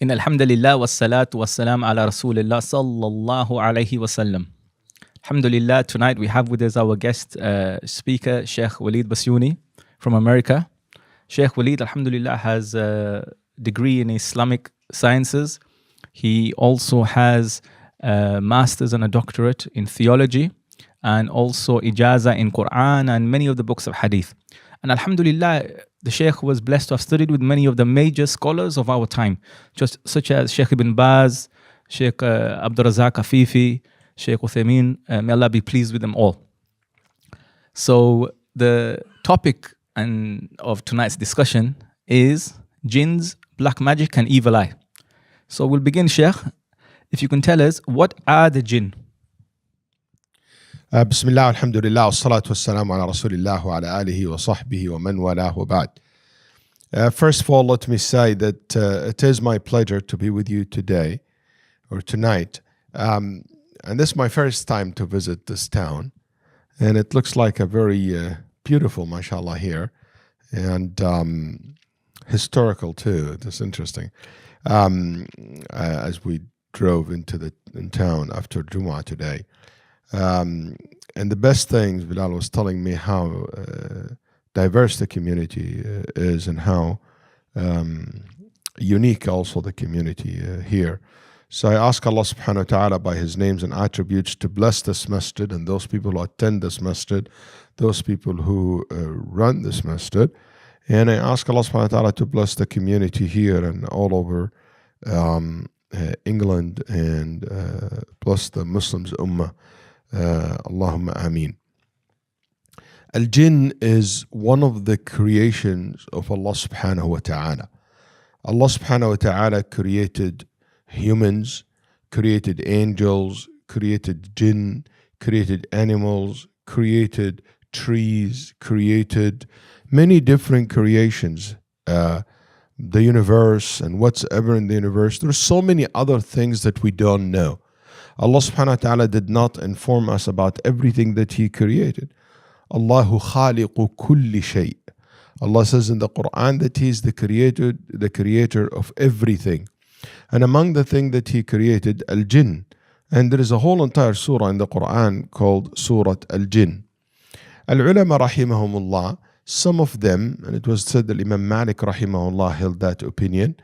إن الحمد لله والصلاة والسلام على رسول الله صلى الله عليه وسلم. Alhamdulillah, tonight we have with us our guest speaker, Sheikh Waleed Basyouni from America. Sheikh Waleed, Alhamdulillah, has a degree in Islamic sciences. He also has a master's and a doctorate in theology, and also ijaza in Qur'an and many of the books of hadith. And Alhamdulillah, the Sheikh was blessed to have studied with many of the major scholars of our time, just such as Sheikh Ibn Baz, Sheikh Abdul Razak Afifi, Sheikh Uthaymeen, may Allah be pleased with them all. So the topic of tonight's discussion is Jinns, black magic and evil eye. So we'll begin, Sheikh. If you can tell us, what are the Jinn? بسم الله والحمد لله والصلاة والسلام على رسول الله وعلى آله وصحبه ومن والاه وبعد. First of all, let me say that it is my pleasure to be with you today or tonight. And this is my first time to visit this town. And it looks like a very beautiful, mashallah, here. And historical too. It is interesting. As we drove into town after Jumu'ah today. And the best things, Bilal was telling me how diverse the community is and how unique also the community here. So I ask Allah subhanahu wa ta'ala by His names and attributes to bless this masjid and those people who attend this masjid, those people who run this masjid. And I ask Allah subhanahu wa ta'ala to bless the community here and all over England and bless the Muslims ummah. Allahumma ameen. Al-Jinn is one of the creations of Allah subhanahu wa ta'ala. Allah subhanahu wa ta'ala created humans, created angels, created jinn, created animals, created trees, created many different creations. The universe and what's ever in the universe. There's so many other things that we don't know. Allah subhanahu wa ta'ala did not inform us about everything that He created. Allahu khaliqu kulli shay. Allah says in the Qur'an that He is the creator of everything. And among the things that He created, Al-Jinn. And there is a whole entire surah in the Qur'an called Surah Al-Jinn. Al-Ulama rahimahumullah, some of them, and it was said that Imam Malik rahimahullah held that opinion,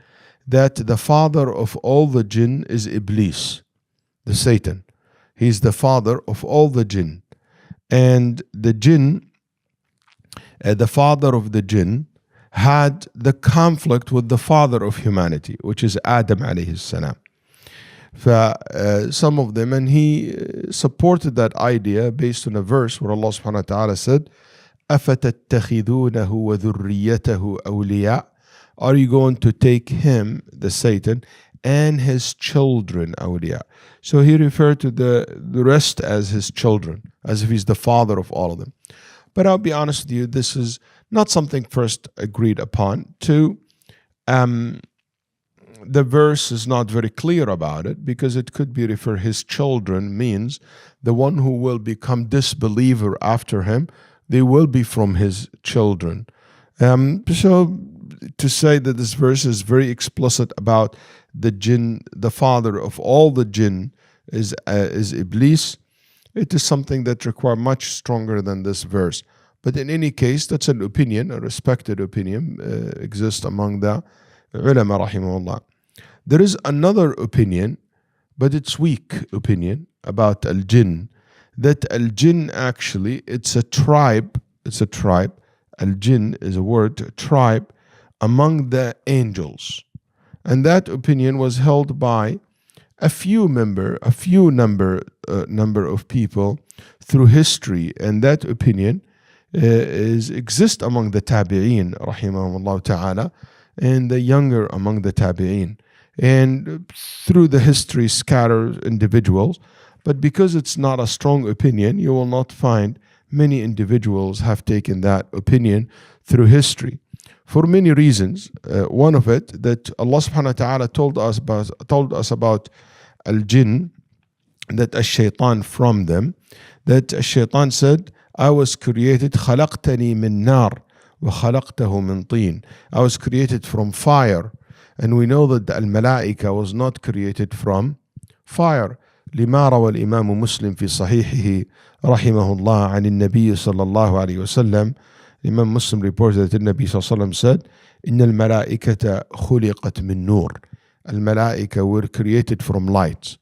that the father of all the jinn is Iblis, the Satan. He's the father of all the jinn. And the jinn, the father of the jinn, had the conflict with the father of humanity, which is Adam alayhi salam. Some of them, and he supported that idea based on a verse where Allah subhanahu wa ta'ala said, أَفَتَتَّخِذُونَهُ وَذُرِّيَّتَهُ أَوْلِيَاءَ. Are you going to take him, the Satan, and his children, awliya? So he referred to the rest as his children, as if he's the father of all of them. But I'll be honest with you, this is not something first agreed upon. Two, the verse is not very clear about it, because it could be refer his children means the one who will become disbeliever after him, they will be from his children. So to say that this verse is very explicit about the jinn, the father of all the jinn is Iblis, it is something that requires much stronger than this verse. But in any case, that's an opinion, a respected opinion exists among the ulama rahimahullah. There is another opinion, but it's weak opinion about al-jinn, that al-jinn actually, it's a tribe. Al-jinn is a word, tribe, among the angels. And that opinion was held by a few number of people through history. And that opinion exists among the tabi'een, rahimahumullah ta'ala, and the younger among the tabi'een. And through the history scatter individuals. But because it's not a strong opinion, you will not find many individuals have taken that opinion through history. For many reasons. One of it, that Allah subhanahu wa ta'ala told us about al-jinn, that ash-shaytan from them, that ash-shaytan said, I was created, خَلَقْتَنِي مِن نَار وَخَلَقْتَهُ مِن طِين. I was created from fire, And we know that the al-malaika was not created from fire. لما روى الإمام مسلم في صحيحه رحمه الله عن النبي صلى الله عليه وسلم. Imam Muslim reported that the Nabi صلى الله عليه وسلم said, إن الملائكة خلقت من نور. Al-malaika were created from light.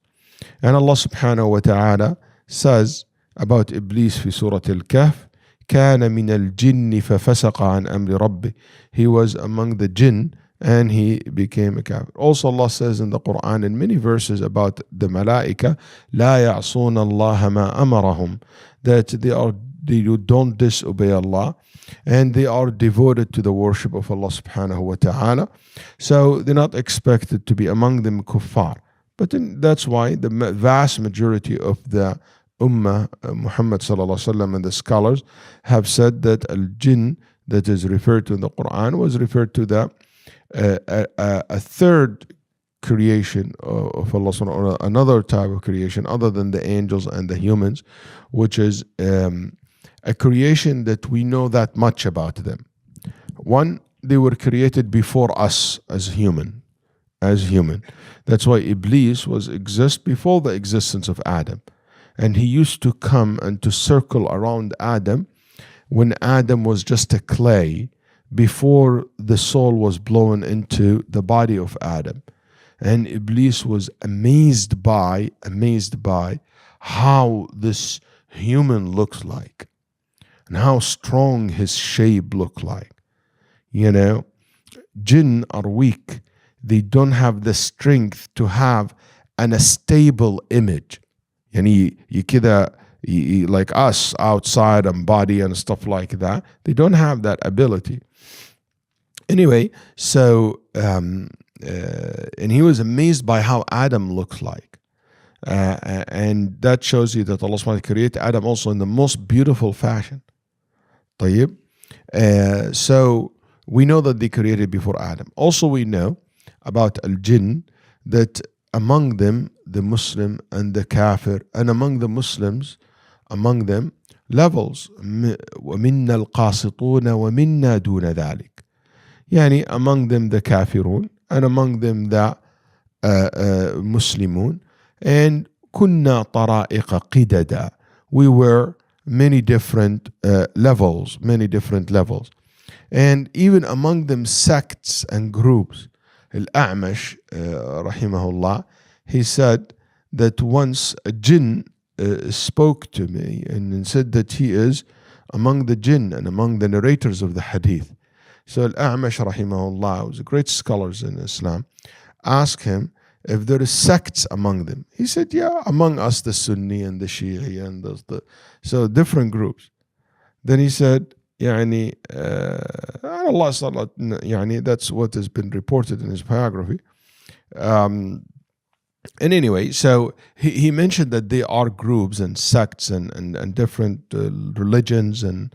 And Allah subhanahu wa ta'ala says about Iblis في سورة الكهف, كان من الجن ففسق عن أمر ربه. He was among the jinn and he became a kafir. Also Allah says in the Quran in many verses about the malaika, لا يعصون الله ما أمرهم, that they don't disobey Allah and they are devoted to the worship of Allah subhanahu wa ta'ala. So they're not expected to be among them kuffar. But that's why the vast majority of the Ummah, Muhammad sallallahu alaihi wasallam, and the scholars have said that al-jinn that is referred to in the Quran was referred to the a third creation of Allah subhanahu wa ta'ala, another type of creation other than the angels and the humans, which is a creation that we know that much about them. One, they were created before us as human. That's why Iblis exist before the existence of Adam. And he used to come and to circle around Adam when Adam was just a clay, before the soul was blown into the body of Adam. And Iblis was amazed by how this human looks like and how strong his shape looked like. You know, jinn are weak. They don't have the strength to have a stable image. Yani like us outside and body and stuff like that. They don't have that ability. Anyway, so and he was amazed by how Adam looks like. And that shows you that Allah subhanahu wa ta'ala created Adam also in the most beautiful fashion. طيب. So we know that they created before Adam. Also we know about al-jinn that among them the Muslim and the kafir, and among the Muslims, among them levels. وَمِنَّا الْقَاسِطُونَ وَمِنَّا دُونَ ذَلِكَ. Yani among them the kafirun, and among them the Muslimun, and كُنَّا طَرَائِقَ قِدَدًا. We were many different levels. And even among them sects and groups. Al-A'mash, rahimahullah, he said that once a jinn spoke to me and said that he is among the jinn and among the narrators of the hadith. So Al-A'mash, rahimahullah, who's a great scholars in Islam, asked him if there is sects among them. He said, yeah, among us the Sunni and the Shi'i and so different groups. Then he said, يعني Allah يعني that's what has been reported in his biography. And anyway, so he mentioned that there are groups and sects and different religions, and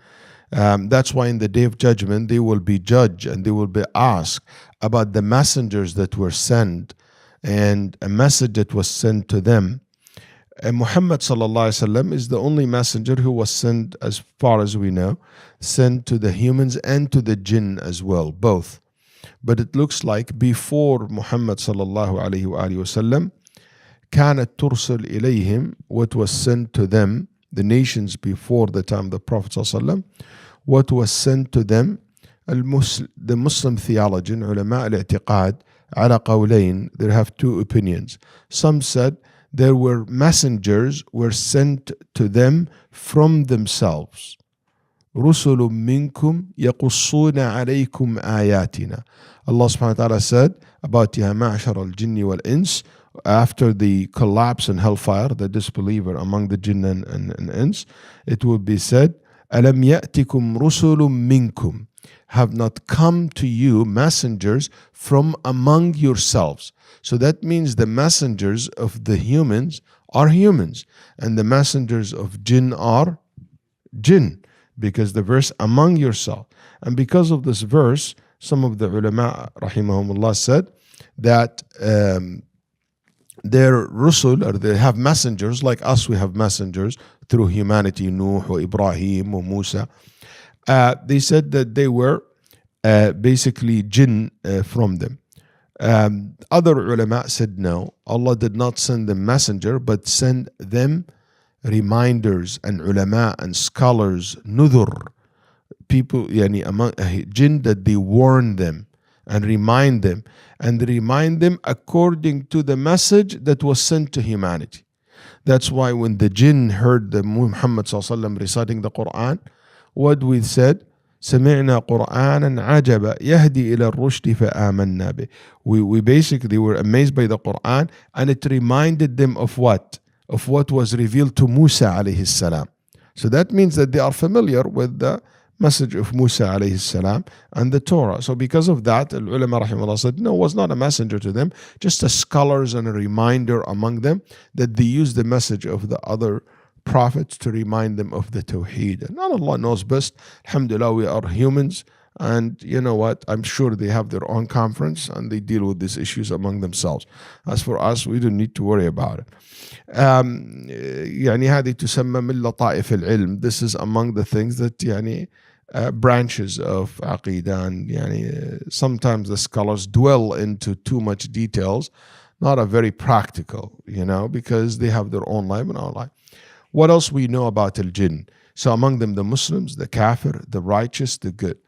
that's why in the day of judgment they will be judged and they will be asked about the messengers that were sent and a message that was sent to them. And Muhammad sallallahu alaihi wasallam is the only messenger who was sent, as far as we know, sent to the humans and to the jinn as well, both. But it looks like before Muhammad sallallahu alaihi wasallam, كانت ترسل إليهم, what was sent to them, the nations before the time of the Prophet sallallahu alaihi wasallam, what was sent to them, the Muslim theologian, علماء الاعتقاد, على قولين, they have two opinions. Some said there were messengers were sent to them from themselves. رُسُلٌ مِّنكُمْ يَقُصُّونَ عَلَيْكُمْ آيَاتِنَا. Allah subhanahu wa ta'ala said about يَا مَعْشَرَ الْجِنِّ وَالْإِنسِ, after the collapse in hellfire, the disbeliever among the jinn and ins, it would be said, أَلَمْ يَأْتِكُمْ رُسُلٌ مِّنكُمْ, have not come to you messengers from among yourselves. So that means the messengers of the humans are humans, and the messengers of jinn are jinn, because the verse among yourself. And because of this verse, some of the ulama rahimahumullah said that their rusul, or they have messengers like us, we have messengers through humanity, Nuh or Ibrahim or Musa. They said that they were basically jinn from them. Other ulama said no, Allah did not send them messenger, but send them reminders, and ulama and scholars, nudhur, people, yani among jinn, that they warn them and remind them, and remind them according to the message that was sent to humanity. That's why when the jinn heard the Muhammad reciting the Quran, what we said, سمعنا قرآنا عجبا يهدي إلى الرشد فآمنا به. We basically were amazed by the Quran, and it reminded them of what? Of what was revealed to Musa alayhi salam. So that means that they are familiar with the message of Musa alayhi salam and the Torah. So because of that, the ulama rahimahullah said, no, was not a messenger to them, just a scholars and a reminder among them, that they use the message of the other prophets to remind them of the Tawheed. And Allah knows best. Alhamdulillah, we are humans, and you know what? I'm sure they have their own conference and they deal with these issues among themselves. As for us, we don't need to worry about it. يعني هذه تسمى من لطائف العلم. This is among the things that يعني branches of Aqidah, and يعني sometimes the scholars dwell into too much details, not a very practical, because they have their own life and our life. What else we know about al-jinn? So among them the Muslims, the kafir, the righteous, the good.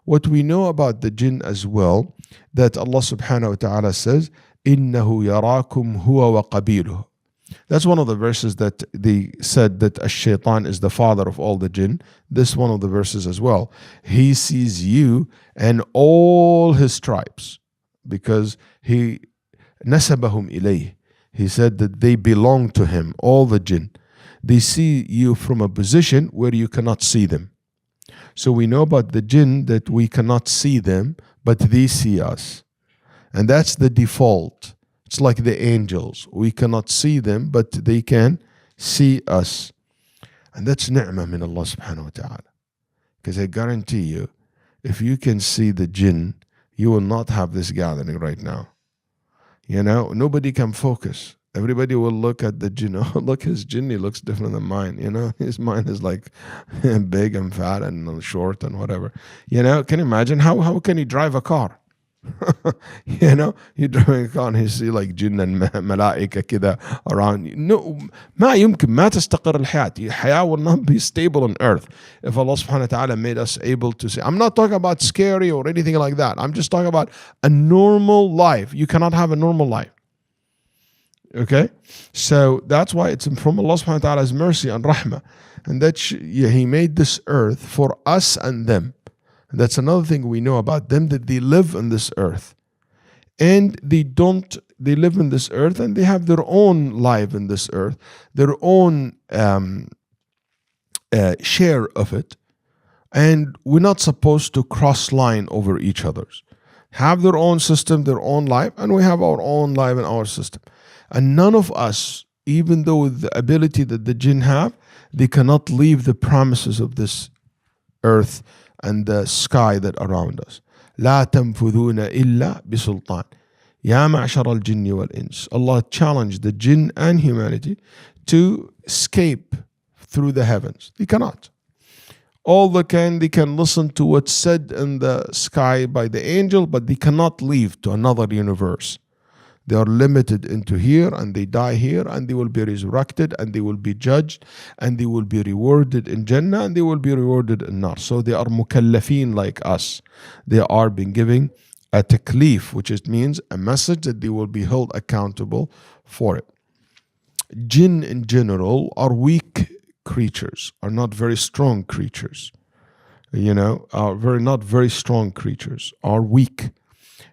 What we know about the jinn as well, that Allah subhanahu wa ta'ala says, إِنَّهُ يَرَاكُمْ هُوَ وَقَبِيلُهُ. That's one of the verses that they said that ash-shaytan is the father of all the jinn. This one of the verses as well. He sees you and all his tribes, because he nasabahum ilayh. He said that they belong to him, all the jinn. They see you from a position where you cannot see them. So we know about the jinn that we cannot see them, but they see us. And that's the default. It's like the angels. We cannot see them, but they can see us. And that's ni'mah min Allah subhanahu wa ta'ala. Because I guarantee you, if you can see the jinn, you will not have this gathering right now. Nobody can focus. Everybody will look at the jinn. Oh, look, his jinni looks different than mine. His mind is like big and fat and short and whatever. Can you imagine how can he drive a car? You're driving a car and you see like jinn and malaika كده around you. No, ما يمكن ما تستقر الحياة. الحياة will not be stable on earth if Allah subhanahu wa ta'ala made us able to see. I'm not talking about scary or anything like that. I'm just talking about a normal life. You cannot have a normal life. Okay, so that's why it's from Allah subhanahu wa ta'ala's mercy and rahmah, and that He made this earth for us and them. And that's another thing we know about them, that they live on this earth, and they live in this earth, and they have their own life in this earth, their own share of it, and we're not supposed to cross line over each other's. Have their own system, their own life, and we have our own life and our system. And none of us, even though with the ability that the jinn have, they cannot leave the promises of this earth and the sky that around us. لا تنفذون إلا بسلطان يا معشر الجن والإنس. Allah challenged the jinn and humanity to escape through the heavens. They cannot. All they can listen to what's said in the sky by the angel, but they cannot leave to another universe. They are limited into here, and they die here, and they will be resurrected, and they will be judged, and they will be rewarded in Jannah, and they will be rewarded in Nar. So they are mukallafeen like us. They are being given a taklif, which means a message that they will be held accountable for it. Jinn in general are weak creatures, are not very strong creatures. Are not very strong creatures, are weak.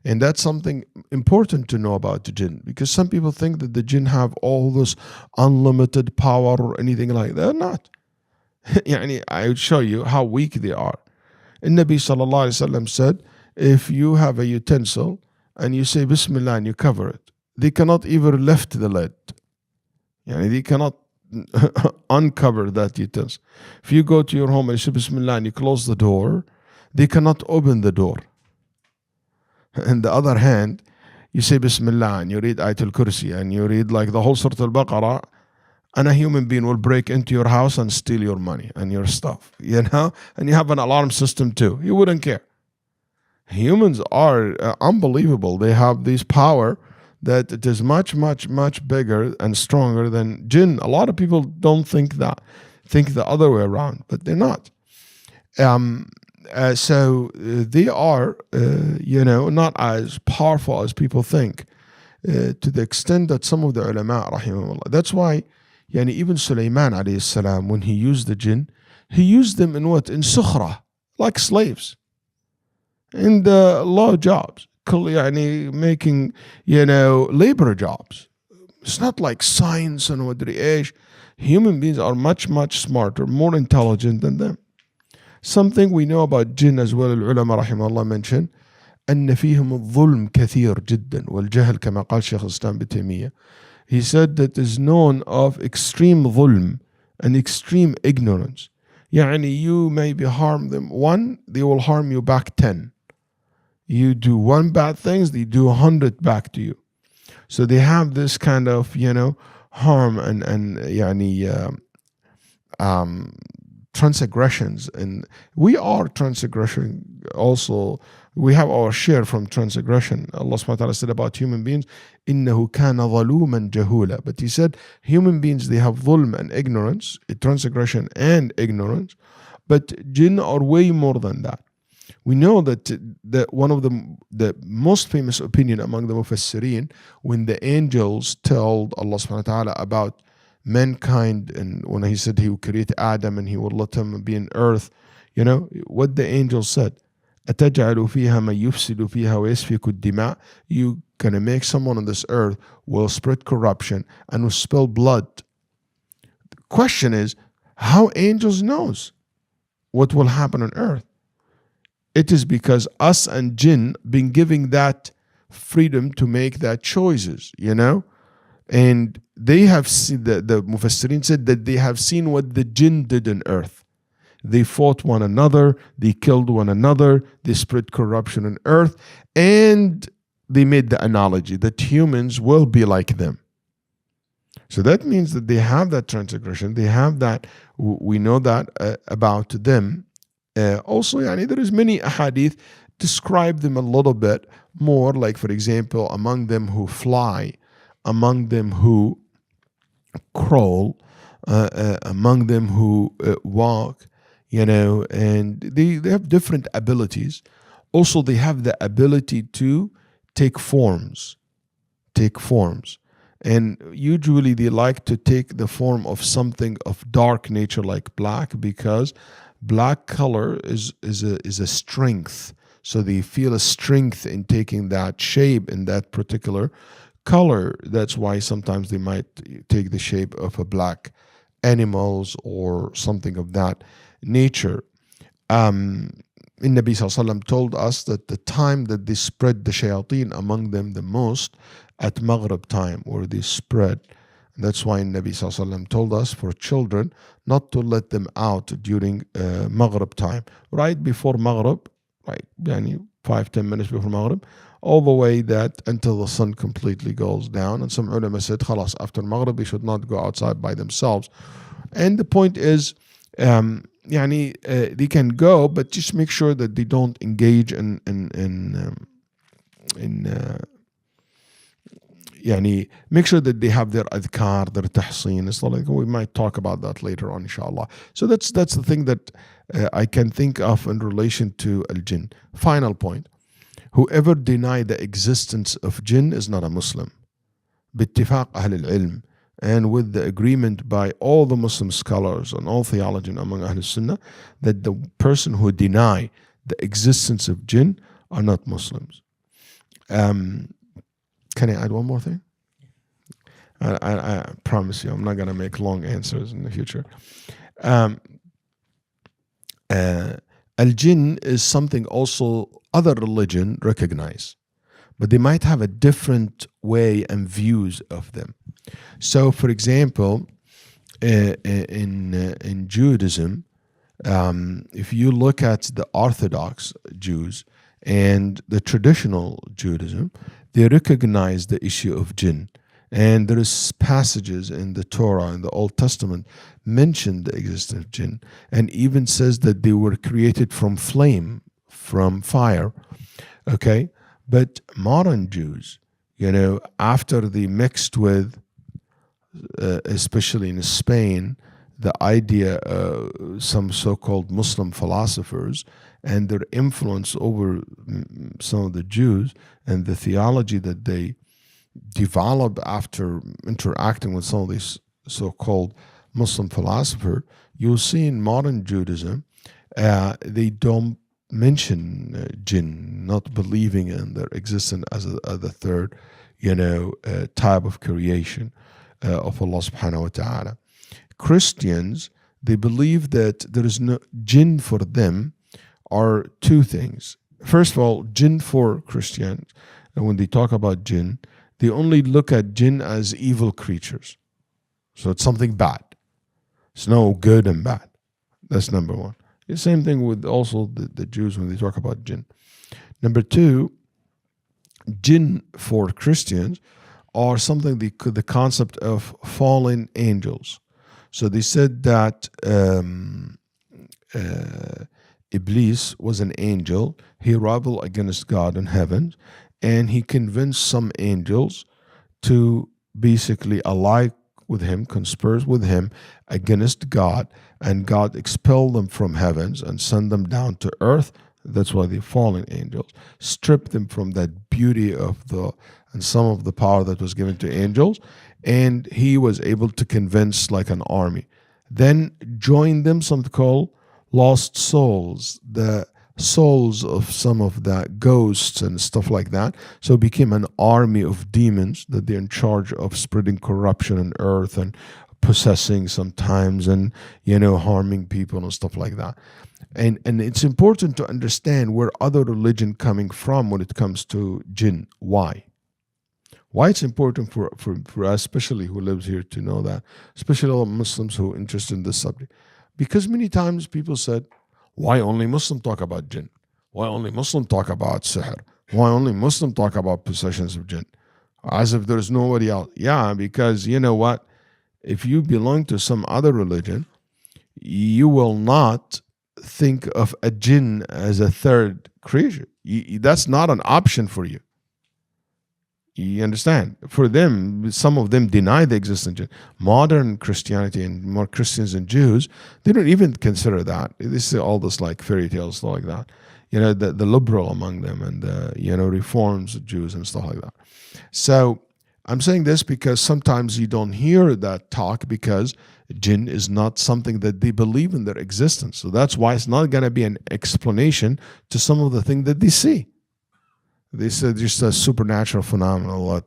And that's something important to know about the jinn, because some people think that the jinn have all this unlimited power or anything like that. They're not. I would show you how weak they are. And Nabi sallallahu alaihi wasallam said, if you have a utensil and you say Bismillah and you cover it, they cannot even lift the lid. They cannot uncover that utensil. If you go to your home and you say Bismillah and you close the door, they cannot open the door. On the other hand, you say Bismillah and you read Ayatul Kursi and you read like the whole Surah Al-Baqarah, and a human being will break into your house and steal your money and your stuff, and you have an alarm system too. You wouldn't care. Humans are unbelievable. They have this power that it is much, much, much bigger and stronger than jinn. A lot of people don't think that, think the other way around, but they're not. So they are, not as powerful as people think, to the extent that some of the ulama, rahimahullah, that's why, even Sulaiman alayhi salam, when he used the jinn, he used them in what? In sukhra, like slaves, in the law jobs, making, labor jobs. It's not like science and wadri ish. Human beings are much, much smarter, more intelligent than them. Something we know about jinn as well, العلماء رحمه الله mention أن فيهم الظلم كثير جدا والجهل كما قال شيخ الإسلام ابن تيمية. He said that is known of extreme ظلم and extreme ignorance. You maybe harm them one, they will harm you back 10. You do one bad things, they do 100 back to you. So they have this kind of, harm and transgressions, and we are transgression also. We have our share from transgression. Allah subhanahu wa ta'ala said about human beings, إِنَّهُ كَانَ ظَلُومًا جَهُولًا. But he said human beings, they have dhulm and ignorance, transgression and ignorance, but jinn are way more than that. We know that one of the most famous opinion among the mufassirin, when the angels told Allah subhanahu wa ta'ala about mankind, and when he said he would create Adam and he would let him be in earth, what the angels said, أَتَجْعَلُ فِيهَا مَن يُفْسِدُ فِيهَا وَيَسْفِكُ الدِّمَاء. You gonna make someone on this earth will spread corruption and will spill blood. The question is, how angels knows what will happen on earth? It is because us and jinn been giving that freedom to make that choices, and they have seen, the Mufassirin said that they have seen what the jinn did on earth. They fought one another, they killed one another, they spread corruption on earth, and they made the analogy that humans will be like them. So that means that they have that transgression, they have that, we know that about them. Also, there is many ahadith describe them a little bit more, like for example, among them who fly, among them who crawl, among them who walk, and they have different abilities. Also, they have the ability to take forms. And usually they like to take the form of something of dark nature like black, because black color is a strength. So they feel a strength in taking that shape in that particular color. That's why sometimes they might take the shape of a black animals or something of that nature. Nabi Sallallahu Alaihi Wasallam told us that the time that they spread the shayateen among them the most, at Maghrib time, where they spread. That's why Nabi Sallallahu Alaihi Wasallam told us for children not to let them out during Maghrib time, right before Maghrib, like 5-10 minutes before Maghrib, all the way that until the sun completely goes down. And some ulama said, khalas, after Maghrib, they should not go outside by themselves. And the point is, they can go, but just make sure that they don't engage in make sure that they have their adhkar, their tahseen. It's not like, we might talk about that later on, inshallah. So that's the thing that I can think of in relation to al-jinn. Final point. Whoever deny the existence of jinn is not a Muslim. باتفاق أهل العلم, and with the agreement by all the Muslim scholars and all theologians among Ahl Sunnah, that the person who deny the existence of jinn are not Muslims. Can I add one more thing? I promise you, I'm not going to make long answers in the future. Al-Jinn is something also other religion recognize, but they might have a different way and views of them. So, for example, in Judaism, if you look at the Orthodox Jews and the traditional Judaism, they recognize the issue of jinn. And there is passages in the Torah, in the Old Testament, mention the existence of jinn, and even says that they were created from flame, from fire. Okay, but modern Jews, after they mixed with, especially in Spain, the idea some so-called Muslim philosophers and their influence over some of the Jews and the theology that they developed after interacting with some of these so-called Muslim philosophers, you'll see in modern Judaism, they don't mention jinn, not believing in their existence as the third, type of creation of Allah subhanahu wa ta'ala. Christians, they believe that there is no jinn for them are two things. First of all, jinn for Christians, and when they talk about jinn, they only look at jinn as evil creatures. So it's something bad. It's no good and bad. That's number one. The same thing with also the Jews when they talk about jinn. Number two, jinn for Christians are something the concept of fallen angels. So they said that Iblis was an angel. He rebelled against God in heaven, and he convinced some angels to basically ally with him, conspire with him against God, and God expelled them from heavens and sent them down to earth. That's why they're fallen angels. Stripped them from that beauty of and some of the power that was given to angels, and he was able to convince like an army. Then joined them something called lost souls, the souls of some of the ghosts and stuff like that. So it became an army of demons that they're in charge of spreading corruption on earth and possessing sometimes and harming people and stuff like that. And it's important to understand where other religion coming from when it comes to jinn. Why it's important for us, especially who lives here, to know that, especially all Muslims who are interested in this subject. Because many times people said, why only Muslim talk about jinn? Why only Muslim talk about sihr? Why only Muslim talk about possessions of jinn? As if there's nobody else. Yeah, because you know what? If you belong to some other religion, you will not think of a jinn as a third creature. That's not an option for you. You understand? For them, some of them deny the existence of jinn. Modern Christianity and more Christians and Jews, they don't even consider that. This is all this like fairy tales, stuff like that. The liberal among them and the reforms of Jews and stuff like that. So I'm saying this because sometimes you don't hear that talk because jinn is not something that they believe in their existence. So that's why it's not going to be an explanation to some of the things that they see. They said just a supernatural phenomenon,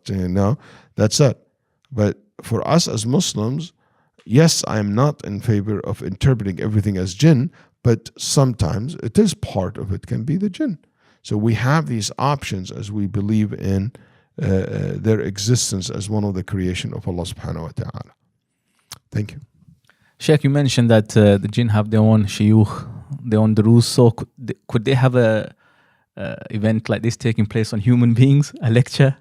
that's it. But for us as Muslims, yes, I am not in favor of interpreting everything as jinn, but sometimes it is part of it can be the jinn. So we have these options as we believe in their existence as one of the creation of Allah subhanahu wa ta'ala. Thank you. Sheikh, you mentioned that the jinn have their own shiyukh, their own durus. So could they have a event like this taking place on human beings, a lecture?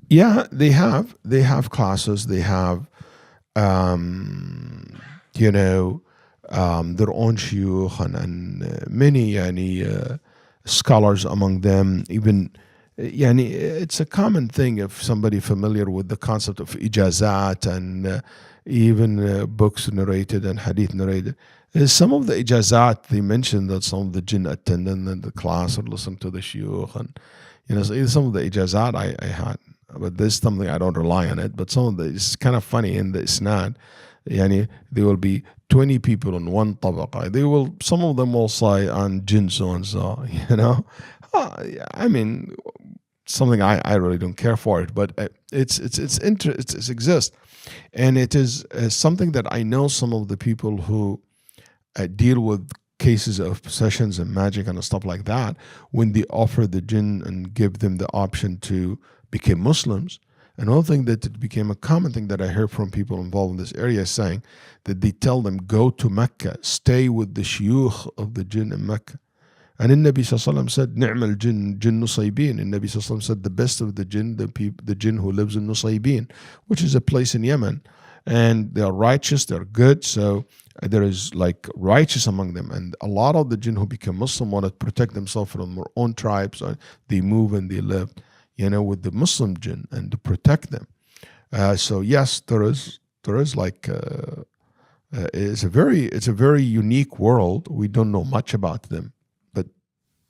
Yeah, they have classes. They have, their own shuyukh and many scholars among them. Even, it's a common thing if somebody familiar with the concept of ijazat and even books narrated and hadith narrated. Some of the ijazat, they mentioned that some of the jinn attended the class or listened to the shuyukh, and some of the ijazat I had, but there's something I don't rely on it. But some of it's kind of funny in the isnad. There will be 20 people in one tabaqa. Some of them will say on jinn so and so. I mean, something I really don't care for it, but it exists, and it is something that I know some of the people who deal with cases of possessions and magic and stuff like that, when they offer the jinn and give them the option to become Muslims. Another thing that it became a common thing that I heard from people involved in this area saying that they tell them, go to Mecca, stay with the shuyukh of the jinn in Mecca. And the Nabi Sallallahu Alaihi Wasallam said, Ni'mal jinn, jinn Nusaybin. And the Nabi Sallallahu Alaihi Wasallam said, the best of the jinn, the jinn who lives in Nusaybin, which is a place in Yemen. And they're righteous, they're good. So There is like righteous among them, and a lot of the jinn who become Muslim want to protect themselves from their own tribes. They move and they live, with the Muslim jinn and to protect them. So yes, there is like it's a very unique world. We don't know much about them, but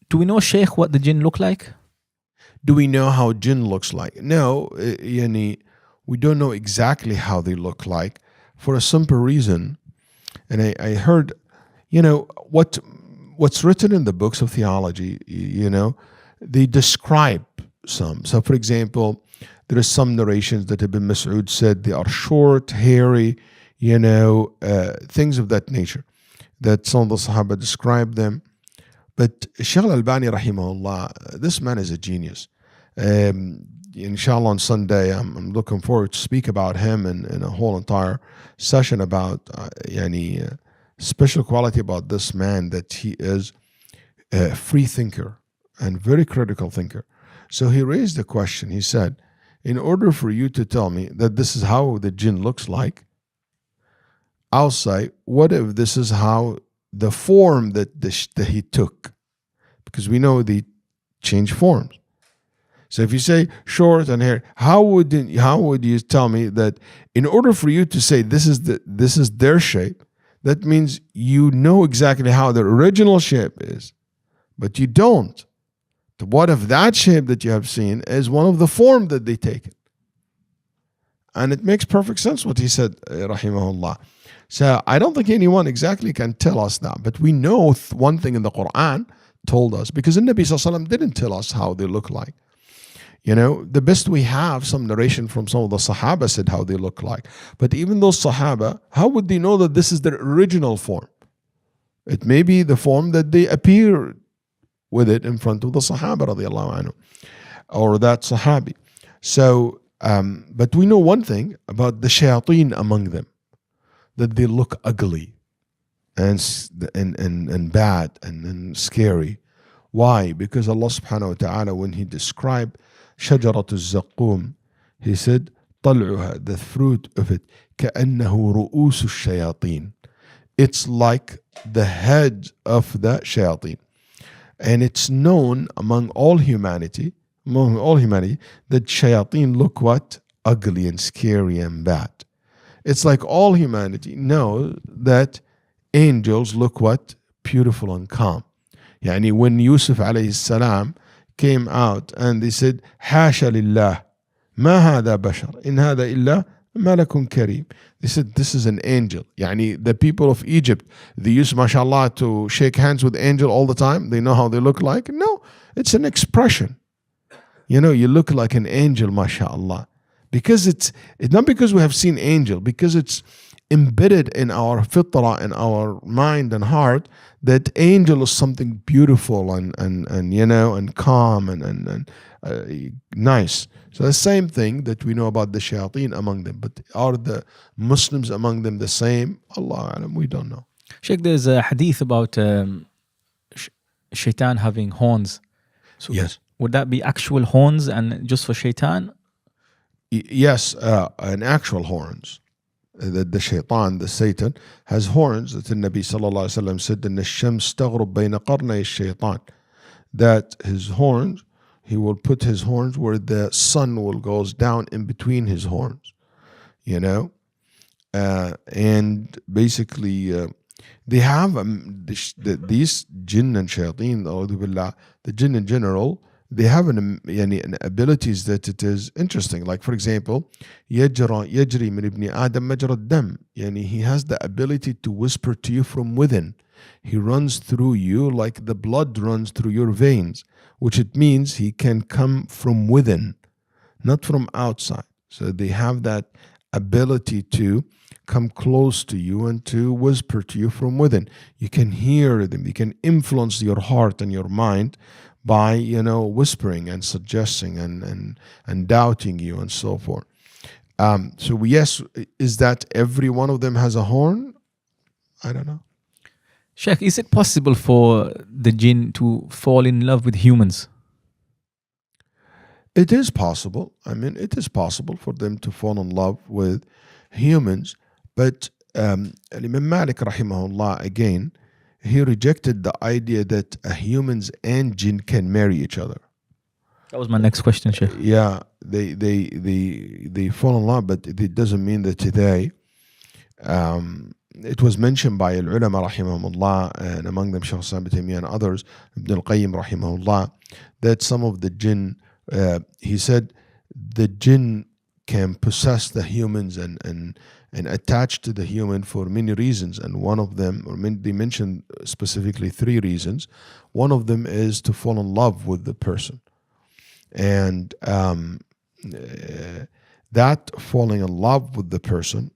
Do we know, Sheikh, what the jinn look like? do we know how jinn looks like? No, we don't know exactly how they look like for a simple reason. And I heard, what's written in the books of theology, they describe some. So, for example, there is some narrations that Ibn Mas'ud said they are short, hairy, things of that nature, that some of the Sahaba describe them. But Shaykh al-Albani, rahimahullah, this man is a genius. Inshallah, on Sunday, I'm looking forward to speak about him in a whole entire session about special quality about this man, that he is a free thinker and very critical thinker. So he raised the question. He said, in order for you to tell me that this is how the jinn looks like, I'll say, what if this is how the form that he took? Because we know they change forms. So if you say short and hair, how would you tell me that in order for you to say this is their shape, that means you know exactly how their original shape is, but you don't. What if that shape that you have seen is one of the form that they take? And it makes perfect sense what he said, rahimahullah. So I don't think anyone exactly can tell us that, but we know one thing in the Quran told us, because the Nabi Sallallahu Alaihi Wasallam didn't tell us how they look like. The best we have, some narration from some of the Sahaba said how they look like. But even those Sahaba, how would they know that this is their original form? It may be the form that they appear with it in front of the Sahaba radiallahu anhu, or that Sahabi. So, but we know one thing about the shayateen among them, that they look ugly and bad and scary. Why? Because Allah subhanahu wa ta'ala, when He described شجرة الزقوم, He said, طلعها, the fruit of it, كأنه رؤوس الشياطين. It's like the head of the shayateen. And it's known among all humanity that shayateen look what? Ugly and scary and bad. It's like all humanity know that angels look what? Beautiful and calm. When Yusuf alayhi salam came out and they said, حاشا لله ما هذا بشر إن هذا إلا ملك كريم. They said, this is an angel. The people of Egypt, they used, mashallah, to shake hands with angel all the time. They know how they look like. No, it's an expression. You look like an angel, mashallah. Because it's not because we have seen angel, because it's embedded in our fitrah, in our mind and heart, that angel is something beautiful and calm and nice. So the same thing that we know about the shayateen among them. But are the Muslims among them the same? Allah alam, we don't know. Sheikh, there's a hadith about shaitan having horns. So yes. Would that be actual horns and just for shaitan? Yes, an actual horns. The shaitan, the Satan, has horns. That the Nabi sallallahu alaihi wasallam said, "Inna ash-shams taghrub bayna qarnay ash-shaytan." That his horns, he will put his horns where the sun will goes down in between his horns, and basically they have these jinn and shayateen, the jinn in general. They have an abilities that it is interesting. Like, for example, يجري من ابن آدم مجرى الدم. He has the ability to whisper to you from within. He runs through you like the blood runs through your veins, which it means he can come from within, not from outside. So they have that ability to come close to you and to whisper to you from within. You can hear them. You can influence your heart and your mind by whispering and suggesting and doubting you and so forth. So yes, is that every one of them has a horn? I don't know. Sheikh, is it possible for the jinn to fall in love with humans? It is possible. It is possible for them to fall in love with humans, but Imam Malik rahimahullah, again, he rejected the idea that humans and jinn can marry each other. That was my next question, Sheikh. Yeah, they fall in love, but it doesn't mean that today. It was mentioned by al-ulama rahimahullah, and among them Shaykh Islam ibn Taymiyyah and others, Ibn al-Qayyim rahimahullah, that some of the jinn, he said, the jinn can possess the humans and attach to the human for many reasons, and one of them, they mentioned specifically 3 reasons. One of them is to fall in love with the person, and that falling in love with the person,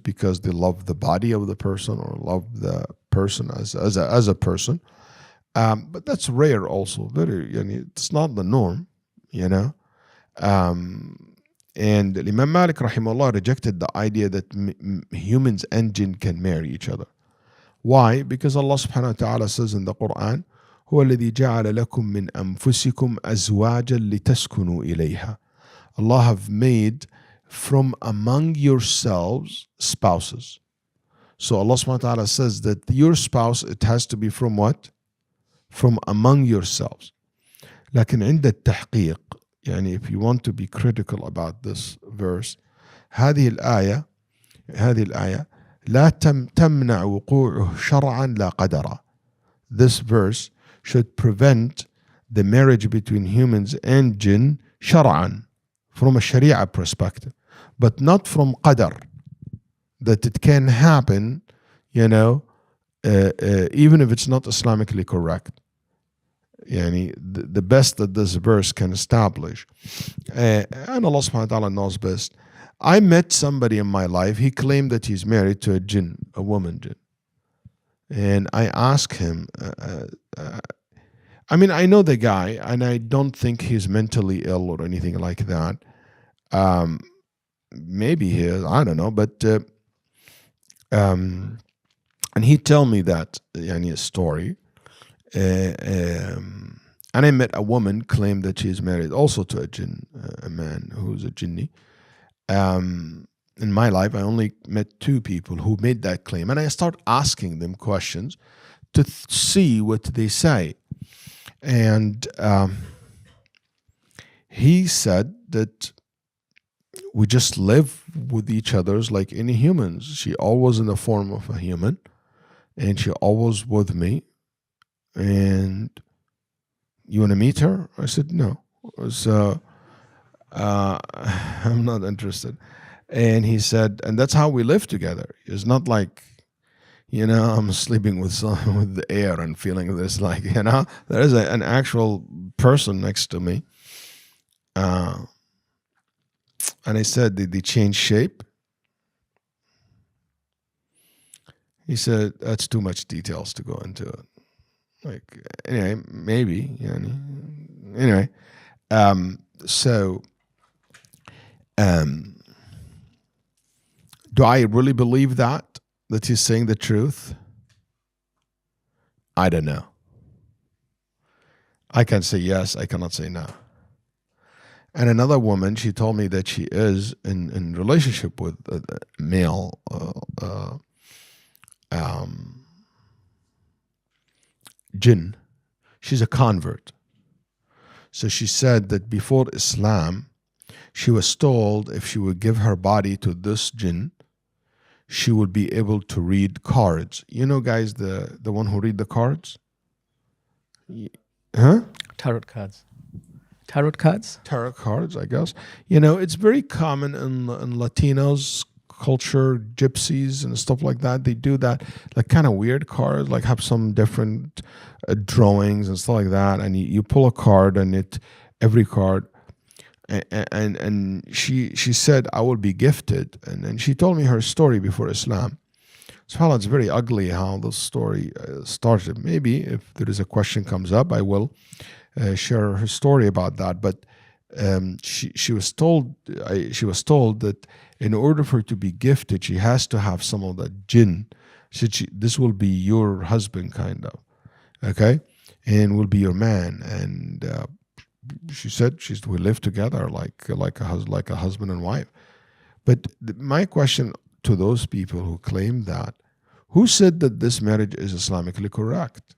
because they love the body of the person or love the person as a person, but that's rare also. It's not the norm, you know. And Imam Malik rahimahullah rejected the idea that humans and jinn can marry each other. Why? Because Allah subhanahu wa ta'ala says in the Quran, هو الذي جعل لكم من أنفسكم أزواجا لتسكنوا إليها. Allah have made from among yourselves spouses. So Allah subhanahu wa ta'ala says that your spouse, it has to be from what? From among yourselves. لكن عند التحقيق, يعني if you want to be critical about this verse, هذه الآية لا تمنع وقوعه شرعا لا قدرا. This verse should prevent the marriage between humans and jinn شرعا, from a Sharia perspective, but not from qadar, that it can happen, you know, even if it's not Islamically correct. Yani the best that this verse can establish, and Allah subhanahu wa ta'ala knows best. I met somebody in my life, he claimed that he's married to a jinn, a woman jinn. And I asked him, I mean, I know the guy, and I don't think he's mentally ill or anything like that. Maybe he is, I don't know, but and he told me that, yani, a story. And I met a woman claimed that she's married also to a jinn, a man who's a jinni. In my life, I only met 2 people who made that claim, and I start asking them questions to see what they say. And he said that we just live with each other like any humans. She always in the form of a human, and she always with me. And you want to meet her? I said no. So I'm not interested. And he said, and that's how we live together. It's not like, you know, I'm sleeping with the air and feeling this, like, you know, there is an actual person next to me. And I said, did they change shape? He said, that's too much details to go into it. Like, anyway, maybe, you know. Anyway, do I really believe that he's saying the truth? I don't know. I can say yes, I cannot say no. And another woman, she told me that she is in relationship with a male jinn. She's a convert. So she said that before Islam, she was told if she would give her body to this jinn, she would be able to read cards. You know, guys, the one who read the cards? Huh? Tarot cards. Tarot cards? Tarot cards, I guess. You know, it's very common in Latinos culture, gypsies and stuff like that. They do that, like kind of weird cards, like have some different drawings and stuff like that. And you pull a card, and every card. And she said, I will be gifted. And then she told me her story before Islam. SubhanAllah, it's very ugly how the story started. Maybe if there is a question comes up, I will share her story about that. But she was told that in order for her to be gifted, she has to have some of the jinn. This will be your husband, kind of, okay, and will be your man. And she said we live together like a husband and wife. But my question to those people who claim that, who said that this marriage is Islamically correct?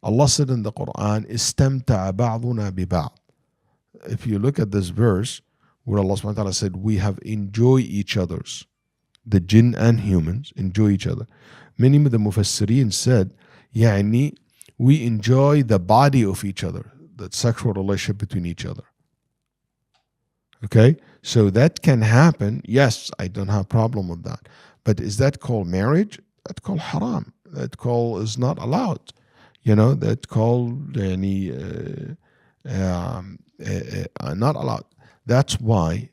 Allah said in the Quran, "Istamta'a ba'duna bi ba'd." If you look at this verse where Allah subhanahu wa ta'ala said, we have enjoyed each other's, the jinn and humans enjoy each other. Many of the mufassirin said, يعني, we enjoy the body of each other, that sexual relationship between each other. Okay, so that can happen. Yes, I don't have a problem with that. But is that called marriage? That's called haram. That call is not allowed. That called not allowed. That's why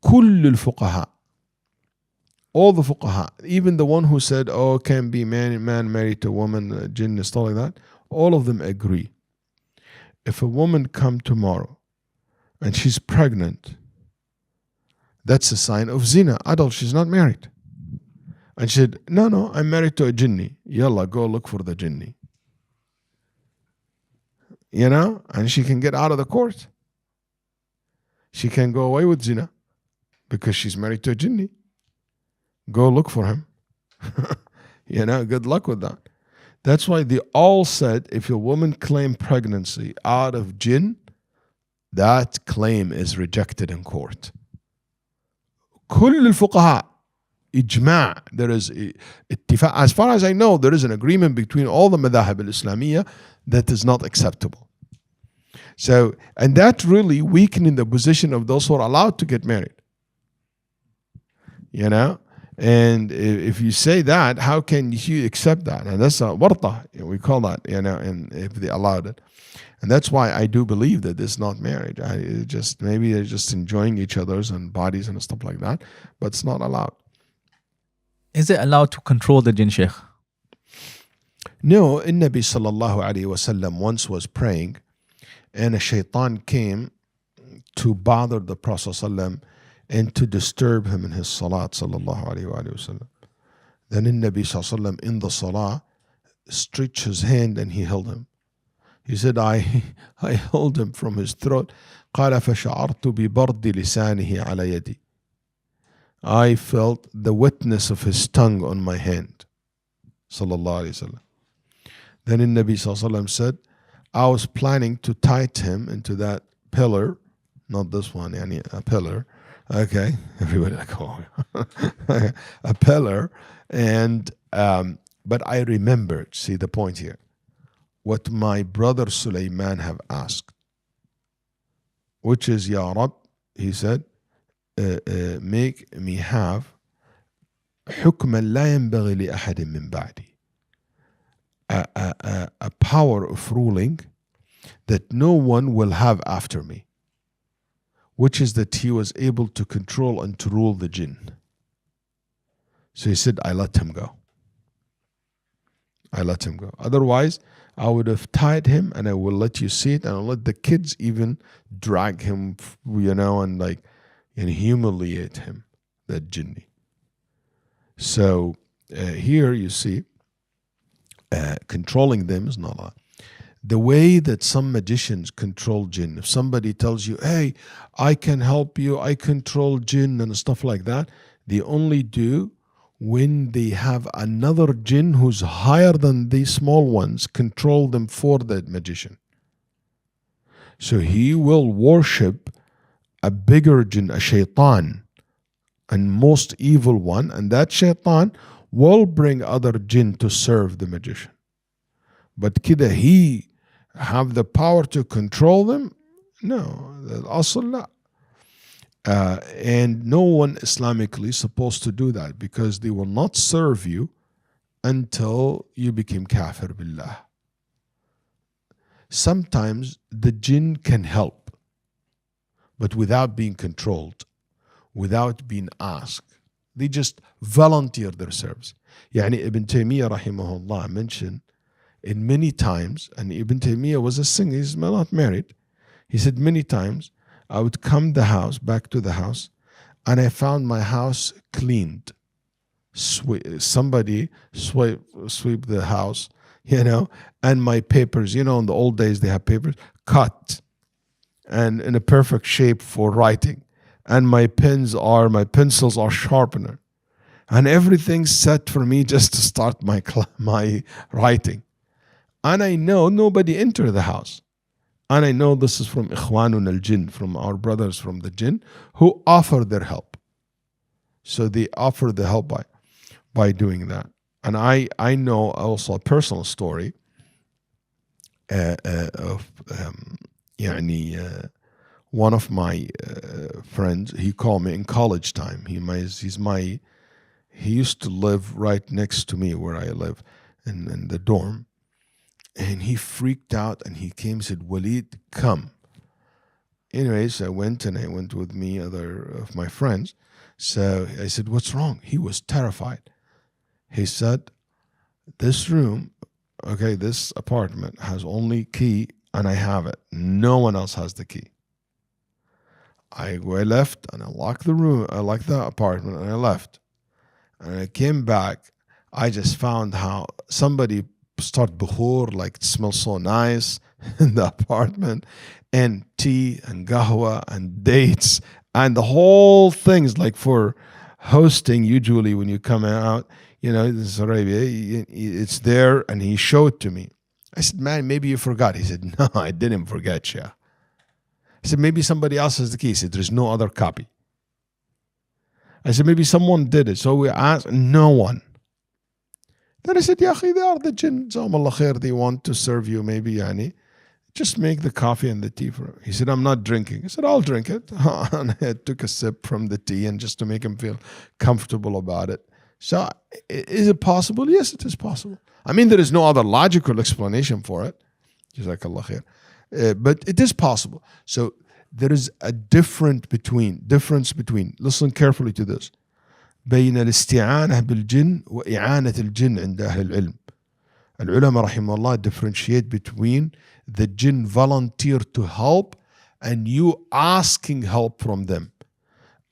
كل الفقهاء, all the fuqaha, even the one who said, oh, can be man married to a woman, jinn, stuff like that, all of them agree. If a woman come tomorrow and she's pregnant, that's a sign of zina, adult, she's not married. And she said, no, I'm married to a jinni. Yalla, go look for the jinni. And she can get out of the court. She can go away with zina because she's married to a jinni. Go look for him. Good luck with that. That's why they all said if a woman claimed pregnancy out of jinn, that claim is rejected in court. كل الفقهاء إجماع. There is اتفاق. As far as I know, there is an agreement between all the madhahib al-Islamiyya that is not acceptable. So, and that really weakening the position of those who are allowed to get married. And if you say that, how can you accept that? And that's a warta, we call that, and if they allowed it. And that's why I do believe that it's not marriage. Maybe they're just enjoying each other's and bodies and stuff like that, but it's not allowed. Is it allowed to control the jinn, Sheikh? No, Nabi sallallahu alayhi wasallam once was praying, and a shaitan came to bother the Prophet sallallahu and to disturb him in his salat sallallahu alayhi wa sallam. Then Nabi sallallahu alayhi wa sallam in the salah stretched his hand and he held him. He said, I held him from his throat. قال فشعرت ببرد لسانه على يدي. I felt the wetness of his tongue on my hand. Sallallahu alayhi wa sallam. Then Nabi sallallahu alayhi wa sallam said, I was planning to tie him into that pillar, not this one, a pillar. Okay, everybody like, oh, a pillar, and but I remembered. See the point here. What my brother Sulaiman have asked, which is, Ya Rab, he said, make me have حكما لا ينبغي لأحد من بعدي, a power of ruling that no one will have after me. Which is that he was able to control and to rule the jinn. So he said, I let him go. I let him go. Otherwise, I would have tied him and I will let you see it, and I'll let the kids even drag him, and humiliate him, that jinni. So here you see, controlling them is not allowed. The way that some magicians control jinn, if somebody tells you, hey, I can help you, I control jinn and stuff like that, they only do when they have another jinn who's higher than these small ones control them for that magician. So he will worship a bigger jinn, a shaitan, and most evil one, and that shaitan will bring other jinn to serve the magician. But kida he have the power to control them? No, asl. And no one Islamically is supposed to do that, because they will not serve you until you become kafir billah. Sometimes the jinn can help, but without being controlled, without being asked. They just volunteer their service. Yani Ibn Taymiyyah rahimahullah mentioned in many times, and Ibn Taymiyyah was a singer, he's not married. He said many times, I would come back to the house, and I found my house cleaned. Somebody sweep the house, and my papers, in the old days they have papers, cut and in a perfect shape for writing. and my pencils are sharpener, and everything's set for me just to start my writing. And I know nobody entered the house. And I know this is from Ikhwanun al-Jinn, from our brothers from the Jinn, who offer their help. So they offer the help by doing that. And I know also a personal story of one of my friends. He called me in college time. He used to live right next to me where I live in the dorm. And he freaked out and he came and said, Waleed, come. Anyways, I went with me, other of my friends. So I said, what's wrong? He was terrified. He said, this room, this apartment has only key and I have it. No one else has the key. I left and I locked the room, I locked the apartment and I left. And I came back, I just found how somebody start bukhur, like it smells so nice in the apartment, and tea and qahwa and dates and the whole things, like for hosting. Usually when you come out, this Arabia, it's there, and he showed to me. I said, man, maybe you forgot. He said, no, I didn't forget, yeah. I said, maybe somebody else has the key. He said, there's no other copy. I said, maybe someone did it. So we asked, no one. Then I said, Ya akhi, they are the jinn. Jazakumullah khair, they want to serve you, maybe, just make the coffee and the tea for him. He said, I'm not drinking. I said, I'll drink it. And I took a sip from the tea, and just to make him feel comfortable about it. So is it possible? Yes, it is possible. I mean, there is no other logical explanation for it. Jazakallah khair. But it is possible. So there is a difference between, listen carefully to this. بين الاستعانة بالجن وإعانة الجن عند أهل العلم. العلماء رحمه الله differentiate between the jinn volunteer to help and you asking help from them.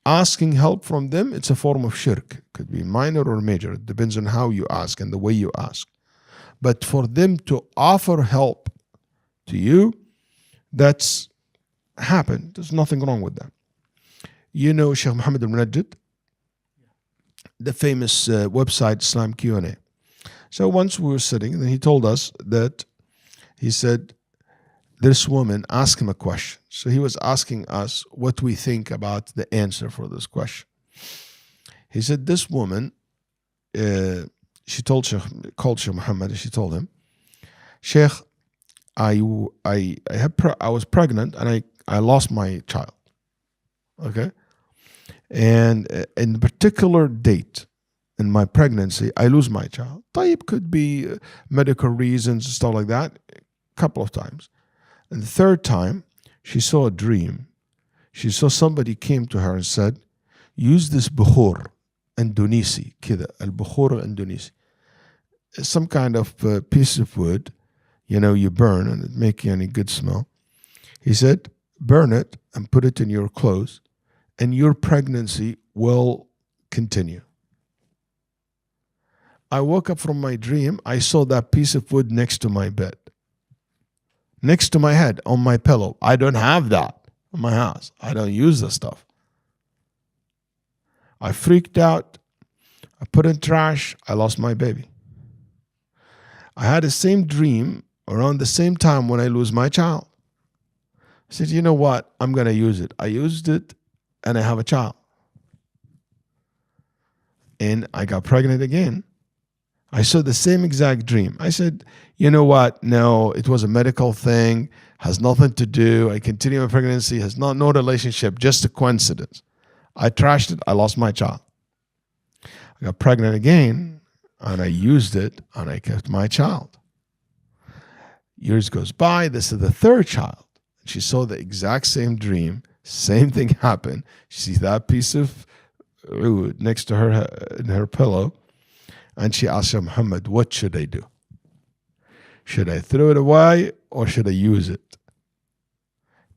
Asking help from them, it's a form of shirk. Could be minor or major. It depends on how you ask and the way you ask. But for them to offer help to you, that's happened. There's nothing wrong with that. Sheikh Muhammad al-Munajjid, the famous website Islam Q&A. So once we were sitting, and he told us that, he said, this woman asked him a question. So he was asking us what we think about the answer for this question. He said, this woman, she called Sheikh Muhammad, and she told him, Sheikh, I was pregnant and I lost my child. Okay? And in a particular date in my pregnancy, I lose my child. Type could be medical reasons, stuff like that, a couple of times. And the third time, she saw a dream. She saw somebody came to her and said, use this bukhur, Indonesi, كذا, al-bukhur al-Indonesi. Some kind of piece of wood, you burn and it makes any good smell. He said, burn it and put it in your clothes, and your pregnancy will continue. I woke up from my dream. I saw that piece of wood next to my bed, next to my head, on my pillow. I don't have that in my house. I don't use the stuff. I freaked out. I put in trash. I lost my baby. I had the same dream around the same time when I lose my child. I said, you know what? I'm going to use it. I used it, and I have a child. And I got pregnant again. I saw the same exact dream. I said, you know what? No, it was a medical thing, has nothing to do. I continue my pregnancy, has no relationship, just a coincidence. I trashed it. I lost my child. I got pregnant again, and I used it, and I kept my child. Years goes by. This is the third child. She saw the exact same dream. Same thing happened. She sees that piece of wood next to her in her pillow, and she asked Muhammad, what should I do? Should I throw it away or should I use it?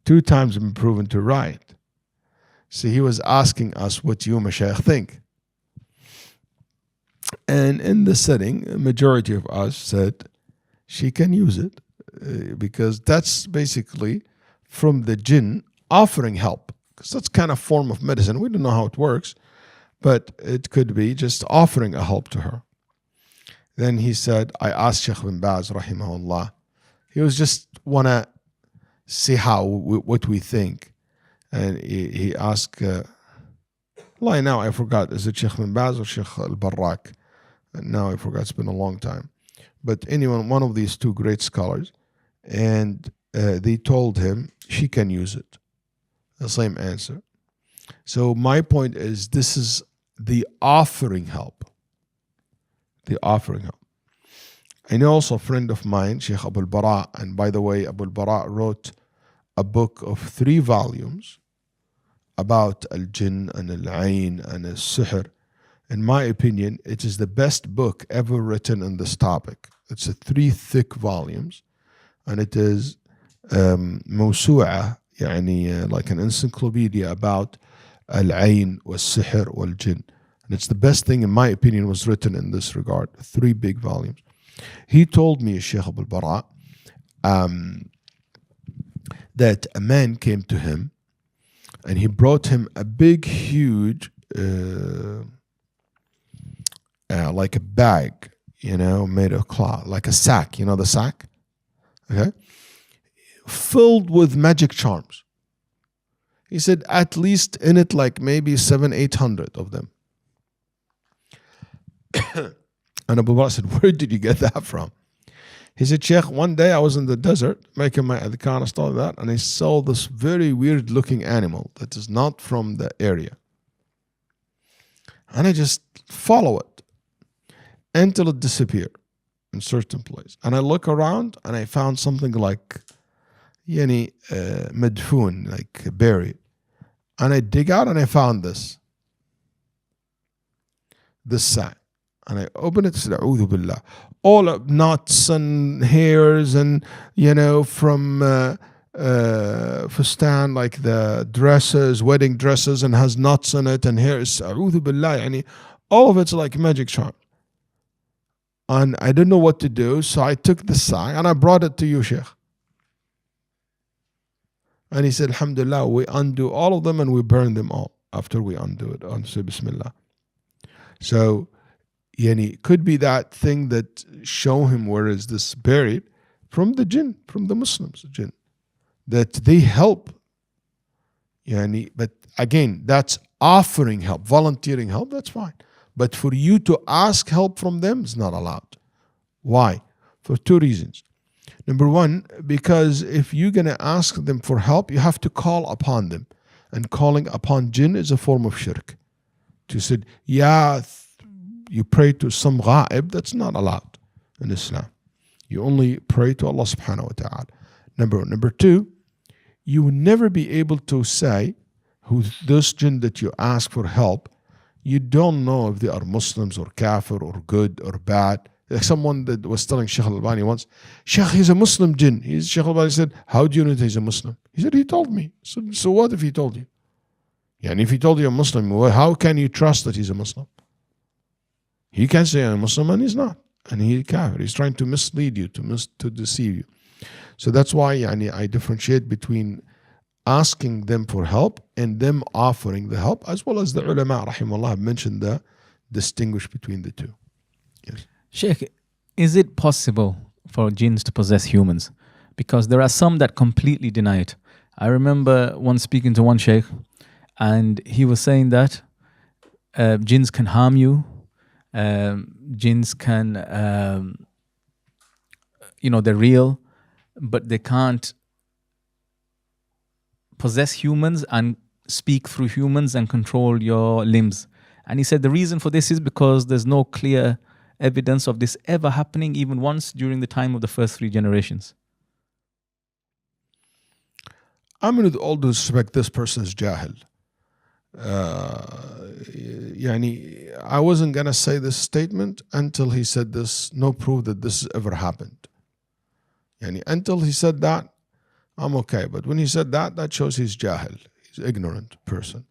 2 times been proven to right. So he was asking us what you Mashaykh think. And in the setting, a majority of us said she can use it because that's basically from the jinn offering help. because that's kind of form of medicine. We don't know how it works, but it could be just offering a help to her. Then he said, I asked Sheikh bin Baz, rahimahullah. He was just want to see what we think. And he asked, now I forgot, is it Sheikh bin Baz or Sheikh al-Barrak? And now I forgot, it's been a long time. But anyway, one of these two great scholars, and they told him she can use it. The same answer. So my point is, this is the offering help. The offering help. I know also a friend of mine, Sheikh Abu al-Bara, and by the way, Abu al-Bara wrote a book of 3 volumes about al-jinn and al-ayn and al-sihr. In my opinion, it is the best book ever written on this topic. It's 3 thick volumes, and it is موسوعة, يعني like an encyclopedia about al-ayn wal-sihr wal-jinn. And it's the best thing, in my opinion, was written in this regard. 3 big volumes. He told me, Sheikh Abu al-Bara, that a man came to him and he brought him a big, huge, like a bag, made of cloth, like a sack, the sack, okay, filled with magic charms. He said at least in it like maybe 700-800 of them. And Abu Bakr said, where did you get that from? He said, Sheikh, one day I was in the desert making my adhkar and stuff like that, and I saw this very weird looking animal that is not from the area. And I just follow it until it disappeared in certain place. And I look around and I found something like madfoon, like buried. And I dig out and I found this sack. And I open it and said, A'udhu billah. All of knots and hairs and, from fustan, like the dresses, wedding dresses, and has knots in it and hairs. A'udhu billah. All of it's like magic charm. And I didn't know what to do, so I took the sack and I brought it to you, Sheikh. And he said, Alhamdulillah, we undo all of them and we burn them all after we undo it. And say Bismillah. So, could be that thing that show him where is this buried from the jinn, from the Muslims, jinn, that they help. But again, that's offering help, volunteering help, that's fine. But for you to ask help from them is not allowed. Why? For 2 reasons. Number 1, because if you're going to ask them for help, you have to call upon them. And calling upon jinn is a form of shirk. To say, you pray to some ghaib, that's not allowed in Islam. You only pray to Allah subhanahu wa ta'ala. Number 2, you will never be able to say who those jinn that you ask for help, you don't know if they are Muslims or kafir or good or bad. Like someone that was telling Sheikh al-Albani once, Sheikh, he's a Muslim jinn. Sheikh al-Albani said, how do you know that he's a Muslim? He said, he told me. So what if he told you? And if he told you a Muslim, well, how can you trust that he's a Muslim? He can say I'm a Muslim and he's not. And he's kafir. He's trying to mislead you, to deceive you. So that's why I differentiate between asking them for help and them offering the help, as well as the ulama, rahimahullah, have mentioned the distinguish between the two. Yes. Sheikh, is it possible for jinns to possess humans? Because there are some that completely deny it. I remember once speaking to one sheikh, and he was saying that jinns can harm you. Jinns can, they're real, but they can't possess humans and speak through humans and control your limbs. And he said the reason for this is because there's no clear evidence of this ever happening even once during the time of the first 3 generations. I'm going to all due respect, this person is jahil. I wasn't going to say this statement until he said this, no proof that this has ever happened. Until he said that, I'm okay. But when he said that, that shows he's jahil. He's an ignorant person.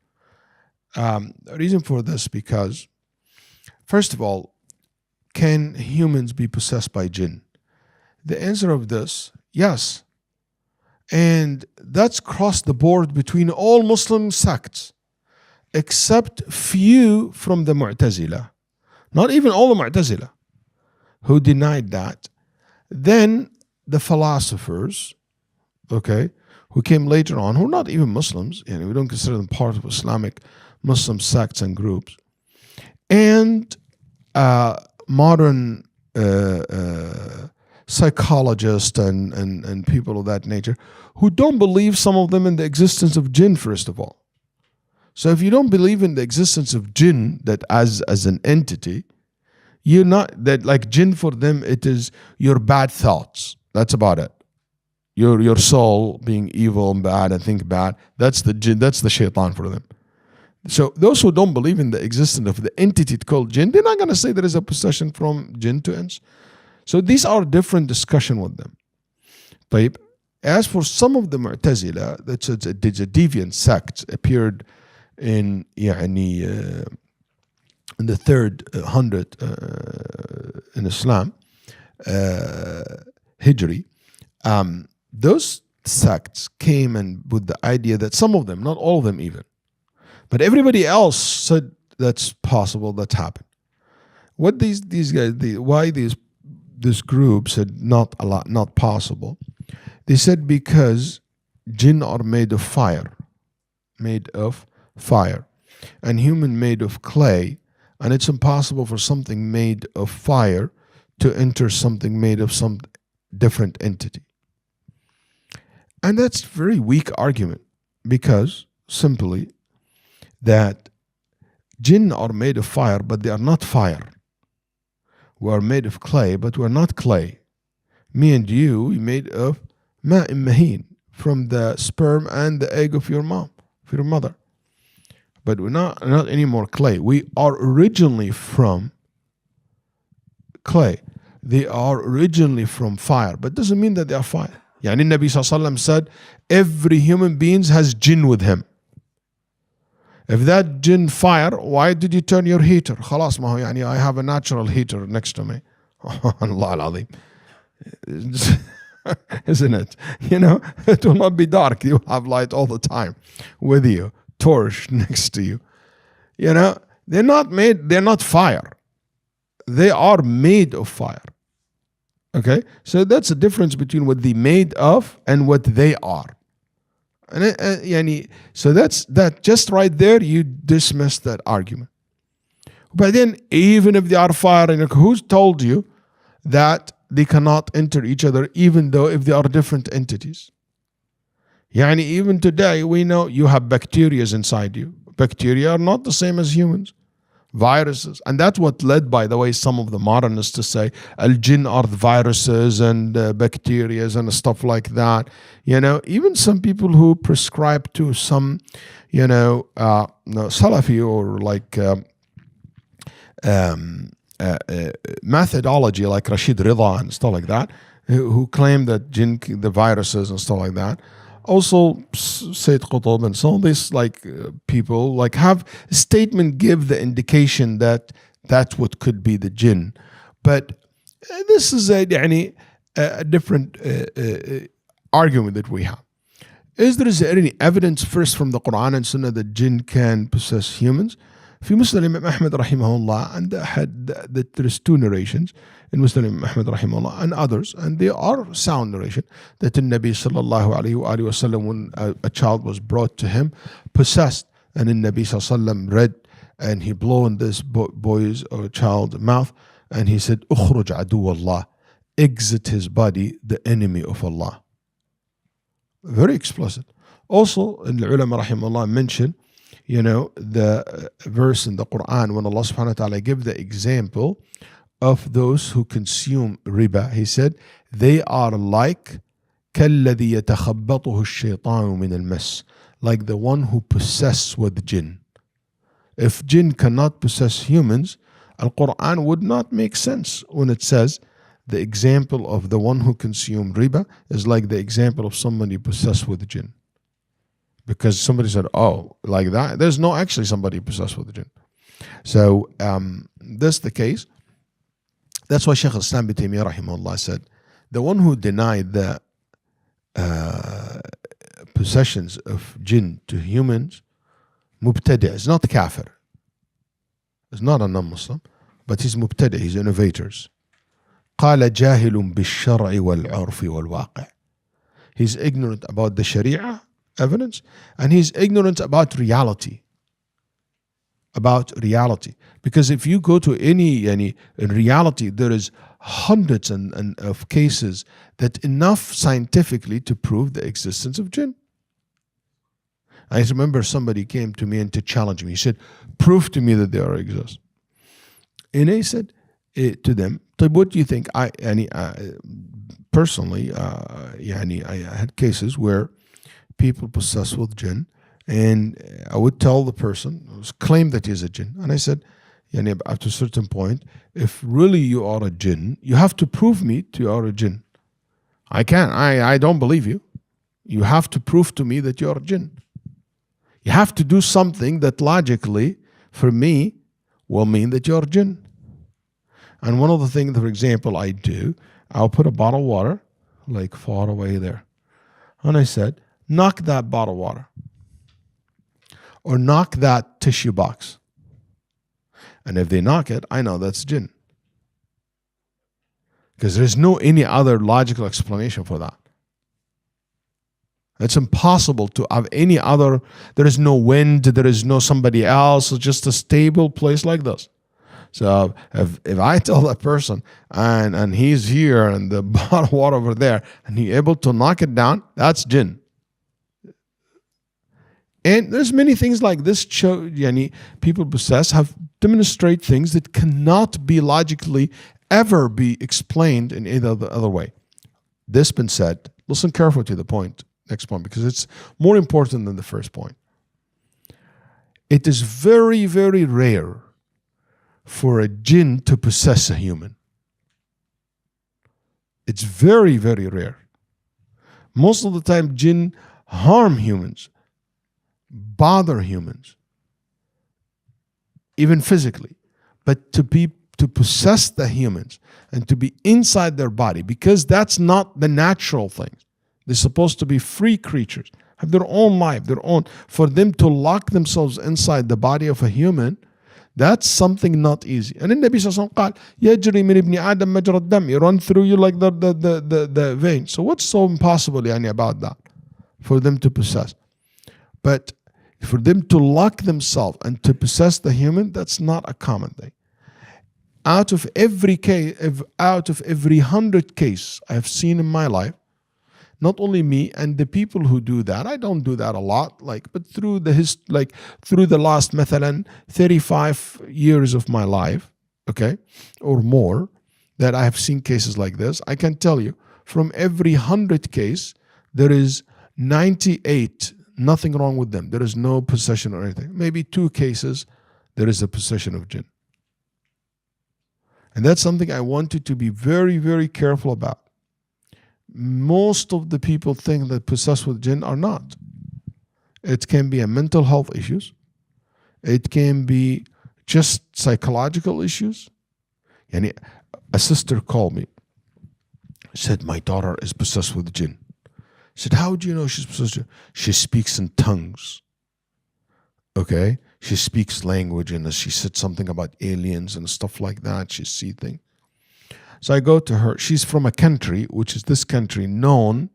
The reason for this, because first of all, can humans be possessed by jinn? The answer of this, yes. And that's across the board between all Muslim sects, except few from the Mu'tazila. Not even all the Mu'tazila who denied that. Then the philosophers, okay, who came later on, who are not even Muslims, we don't consider them part of Islamic Muslim sects and groups, and modern psychologists and people of that nature who don't believe, some of them, in the existence of jinn, first of all. So if you don't believe in the existence of jinn, that as an entity, you're not, that like jinn for them, it is your bad thoughts. That's about it. Your soul being evil and bad and think bad. That's the jinn, that's the shaitan for them. So those who don't believe in the existence of the entity called jinn, they're not going to say there is a possession from jinn to ins. So these are different discussion with them. طيب, as for some of the Mu'tazila, that's a deviant sect, appeared in in the third hundred in Islam, Hijri. Those sects came and with the idea that some of them, not all of them even, but everybody else said that's possible, that's happened. What these guys, why this group said not possible? They said because jinn are made of fire, and human made of clay, and it's impossible for something made of fire to enter something made of some different entity. And that's a very weak argument, because simply that jinn are made of fire, but they are not fire. We are made of clay, but we're not clay. Me and you, we made of ma'im mahin, from the sperm and the egg of your mom, of your mother. But we're not anymore clay. We are originally from clay. They are originally from fire, but doesn't mean that they are fire. Yani Nabi Sallallahu Alaihi Wasallam said, every human being has jinn with him. If that jinn fire, why did you turn your heater? خلاص ما هو يعني I have a natural heater next to me. Allah al-Azim. Isn't it? It will not be dark. You have light all the time with you, torch next to you. They're not fire. They are made of fire. Okay? So that's the difference between what they made of and what they are. And so that just right there, you dismiss that argument. But then, even if they are fire, who's told you that they cannot enter each other, even though if they are different entities? Even today, we know you have bacteria inside you. Bacteria are not the same as humans. Viruses. And that's what led, by the way, some of the modernists to say al-jinn are the viruses and bacteria and stuff like that. Even some people who prescribe to some, Salafi or like methodology like Rashid Rida and stuff like that, who claim that jinn, the viruses and stuff like that. Also, Sayyid Qutb and some of these people have a statement, give the indication that that's what could be the jinn. But this is a different argument that we have. Is there any evidence first from the Quran and Sunnah that jinn can possess humans? في مسند Imam Ahmad rahimahullah, and there is two narrations in Muslim Imam Ahmad rahimahullah and others, and they are sound narration, that in Nabi sallallahu alayhi wa sallam, when a child was brought to him possessed, and in Nabi sallallahu alayhi wa sallam read, and he blew in this boy's or child's mouth, and he said, ukhruj adu Allah, exit his body, the enemy of Allah. Very explicit. Also, in the ulama rahimahullah mentioned, the verse in the Quran when Allah subhanahu wa ta'ala gave the example of those who consume riba. He said, they are like كَالَّذِي يَتَخَبَّطُهُ الشَّيْطَانُ مِنَ الْمَسِّ, like the one who possessed with jinn. If jinn cannot possess humans, Al-Quran would not make sense when it says the example of the one who consumed riba is like the example of somebody possessed with jinn. Because somebody said, oh, like that. There's no actually somebody possessed with the jinn. So that's the case. That's why Shaykh al-Islam ibn Taymiyyah rahimahullah said, the one who denied the possessions of jinn to humans, mubtadi', is not kafir. He's not a non-Muslim, but he's mubtadi', he's innovators. قال جاهل بالشرع والعرف والواقع. He's ignorant about the Sharia evidence, and he's ignorant about reality. Because if you go to any in reality, there is hundreds of cases that enough scientifically to prove the existence of jinn. I remember somebody came to me and to challenge me. He said, prove to me that they exist. And I said to them, what do you think? Personally, I had cases where people possessed with jinn, and I would tell the person, claim that he's a jinn. And I said, up to a certain point, if really you are a jinn, you have to prove me that you are a jinn. I can't. I don't believe you. You have to prove to me that you are a jinn. You have to do something that logically, for me, will mean that you're a jinn. And one of the things, for example, I do, I'll put a bottle of water, like far away there. And I said, knock that bottle of water. Or knock that tissue box. And if they knock it, I know that's jinn. Because there's no any other logical explanation for that. It's impossible to have any other. There is no wind, there is no somebody else, it's just a stable place like this. So if I tell that person and he's here and the bottle of water over there and he's able to knock it down, that's jinn. And there's many things like this. People possess have demonstrate things that cannot be logically ever be explained in any other way. This been said, listen carefully to the next point, because it's more important than the first point. It is very, very rare for a jinn to possess a human. It's very, very rare. Most of the time, jinn harm humans, bother humans, even physically. But to possess the humans and to be inside their body, because that's not the natural thing. They're supposed to be free creatures, have their own life, for them to lock themselves inside the body of a human, that's something not easy. And the Nabi sallallahu alaihi wasallam قال يجري من ابن آدم مجرى الدم. You run through you like the vein. So what's so impossible about that? For them to possess. But for them to lock themselves and to possess the human, that's not a common thing. Out of every 100 cases I have seen in my life, not only me and the people who do that, I don't do that a lot, but through the last مثلا 35 years of my life, okay, or more, that I have seen cases like this, I can tell you from every 100 case, there is 98, nothing wrong with them. There is no possession or anything. Maybe 2 cases, there is a possession of jinn. And that's something I want you to be very, very careful about. Most of the people think that possessed with jinn are not. It can be a mental health issues. It can be just psychological issues. And a sister called me, said, my daughter is possessed with jinn. I said, how do you know she's possessed? She speaks in tongues. Okay? She speaks language, and she said something about aliens and stuff like that. She sees things. So I go to her. She's from a country, which is this country known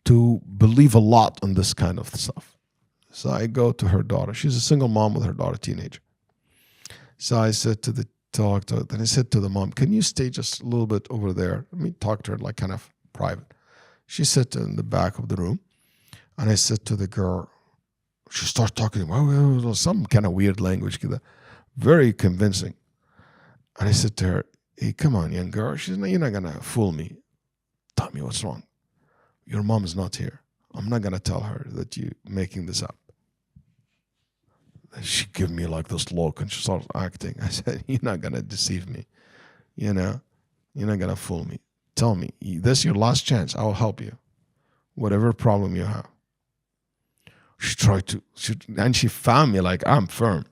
to believe a lot in this kind of stuff. So I go to her daughter. She's a single mom with her daughter, teenager. So I said to the then I said to the mom, can you stay just a little bit over there? Let me talk to her like kind of private. She sat in the back of the room, and I said to the girl, she starts talking some kind of weird language, very convincing. And I said to her, hey, come on, young girl. She's you're not going to fool me. Tell me what's wrong. Your mom is not here. I'm not going to tell her that you're making this up. She gave me like this look, and she starts acting. I said, you're not going to deceive me. You're not going to fool me. Tell me, this is your last chance. I will help you. Whatever problem you have. She tried to, and she found me like I'm firm.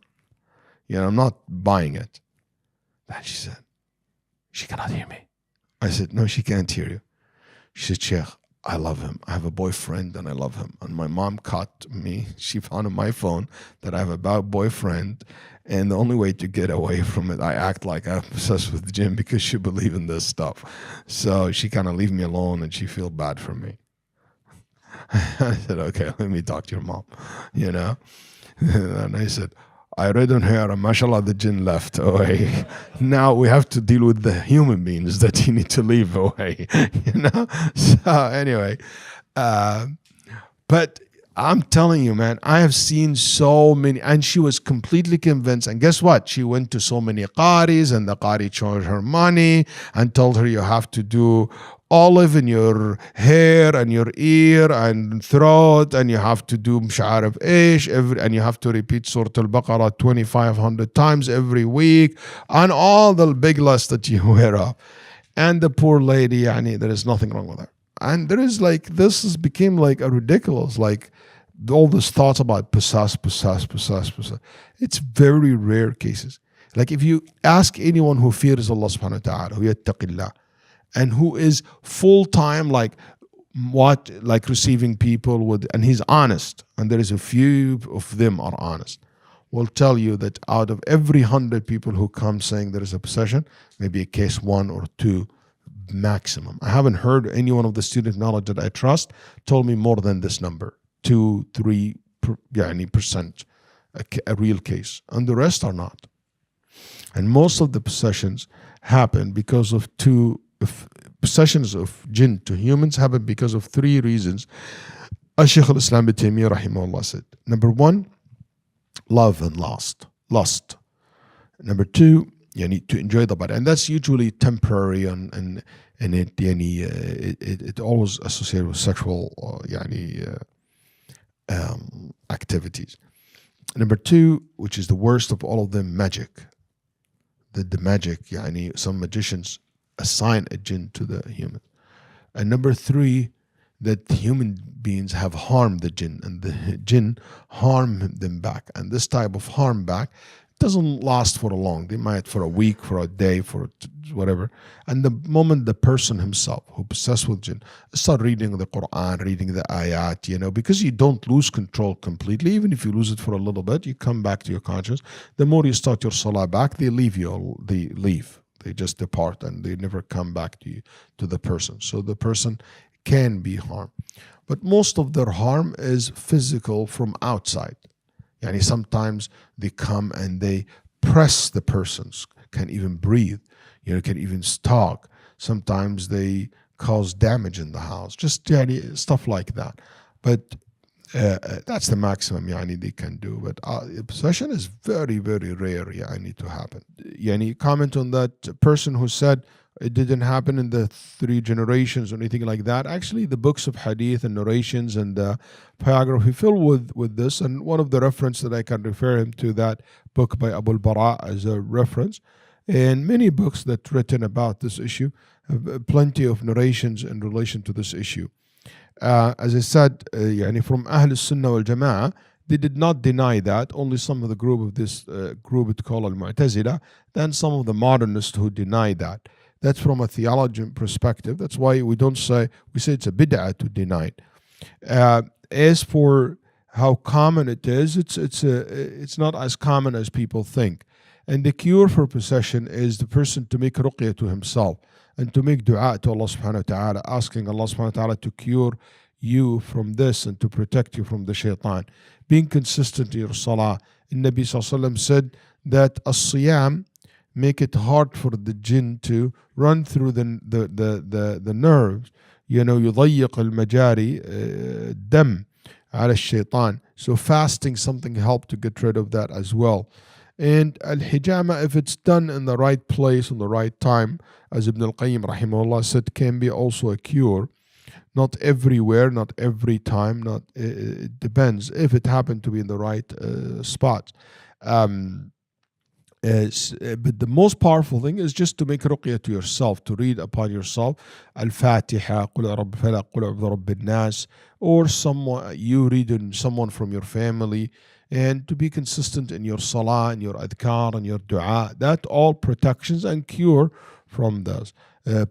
I'm not buying it. Then she said, she cannot hear me. I said, no, she can't hear you. She said, Sheikh, I love him. I have a boyfriend and I love him. And my mom caught me. She found on my phone that I have a boyfriend. And the only way to get away from it, I act like I'm obsessed with Jinn because she believes in this stuff. So she kind of leave me alone and she feel bad for me. I said, okay, let me talk to your mom, you know. And I said, I read on her, and mashallah, the jinn left away. Now we have to deal with the human beings that you need to leave away, you know? So anyway, but I'm telling you, man, I have seen so many, and she was completely convinced. And guess what? She went to so many qaris, and the qari charged her money and told her you have to do olive in your hair and your ear and throat, and you have to do msh'arif ish, and you have to repeat Surah Al-Baqarah 2,500 times every week, and all the big list that you wear up. And the poor lady, there is nothing wrong with her. And there is this became like a ridiculous, all these thoughts about possess. It's very rare cases. Like if you ask anyone who fears Allah subhanahu wa ta'ala, who yattaqillah, and who is full-time receiving people with, and he's honest, and there is a few of them are honest, will tell you that out of every 100 people who come saying there is a possession, maybe a case 1 or 2 maximum. I haven't heard any one of the student knowledge that I trust told me more than this number, 2-3% a real case, and the rest are not. And most of the possessions happen because of possessions of jinn to humans happen because of 3 reasons. Shaykh al-Islam ibn Taymiyyah rahimahullah said, number 1, love and lust. Number 2, you need to enjoy the body, and that's usually temporary, and it always associated with sexual activities. Number 2, which is the worst of all of them, magic. The magic, some magicians assign a jinn to the human. And number 3, that human beings have harmed the jinn, and the jinn harm them back. And this type of harm back doesn't last for a long. They might for a week, for a day, for whatever. And the moment the person himself who possessed with jinn start reading the Qur'an, reading the ayat, because you don't lose control completely. Even if you lose it for a little bit, you come back to your conscience. The more you start your salah back, they leave. They just depart and they never come back to the person. So the person can be harmed. But most of their harm is physical from outside. Sometimes they come and they press the persons, can even breathe, can even talk. Sometimes they cause damage in the house, just stuff like that. But that's the maximum they can do. But possession is very, very rare to happen. Comment on that person who said it didn't happen in the 3 generations or anything like that. Actually, the books of hadith and narrations and biography fill with this. And one of the reference that I can refer him to, that book by Abu al-Bara as a reference. And many books that written about this issue have plenty of narrations in relation to this issue. As I said, from Ahl Sunnah wal Jama'ah, they did not deny that. Only some of the group of this group it called al-Mu'tazila, then some of the modernists who deny that. That's from a theology perspective. That's why we say it's a bid'ah to deny it. As for how common it is, it's not as common as people think. And the cure for possession is the person to make ruqyah to himself and to make dua to Allah subhanahu wa ta'ala, asking Allah subhanahu wa ta'ala to cure you from this and to protect you from the shaitan. Being consistent in your salah. Nabi sallallahu alayhi wa sallam said that as-siyam make it hard for the jinn to run through the nerves. يضيق المجاري الدم على الشيطان. So fasting something help to get rid of that as well. And al-hijama, if it's done in the right place, in the right time, as Ibn al-Qayyim rahimahullah said, can be also a cure. Not everywhere, not every time, it depends if it happened to be in the right spot. But the most powerful thing is just to make ruqyah to yourself, to read upon yourself Al-Fatiha, Qul Rabb Falaq, Qul A'udhu Rabbin Nas, or you read in someone from your family, and to be consistent in your salah and your adhkar and your dua. That all protections and cure from those.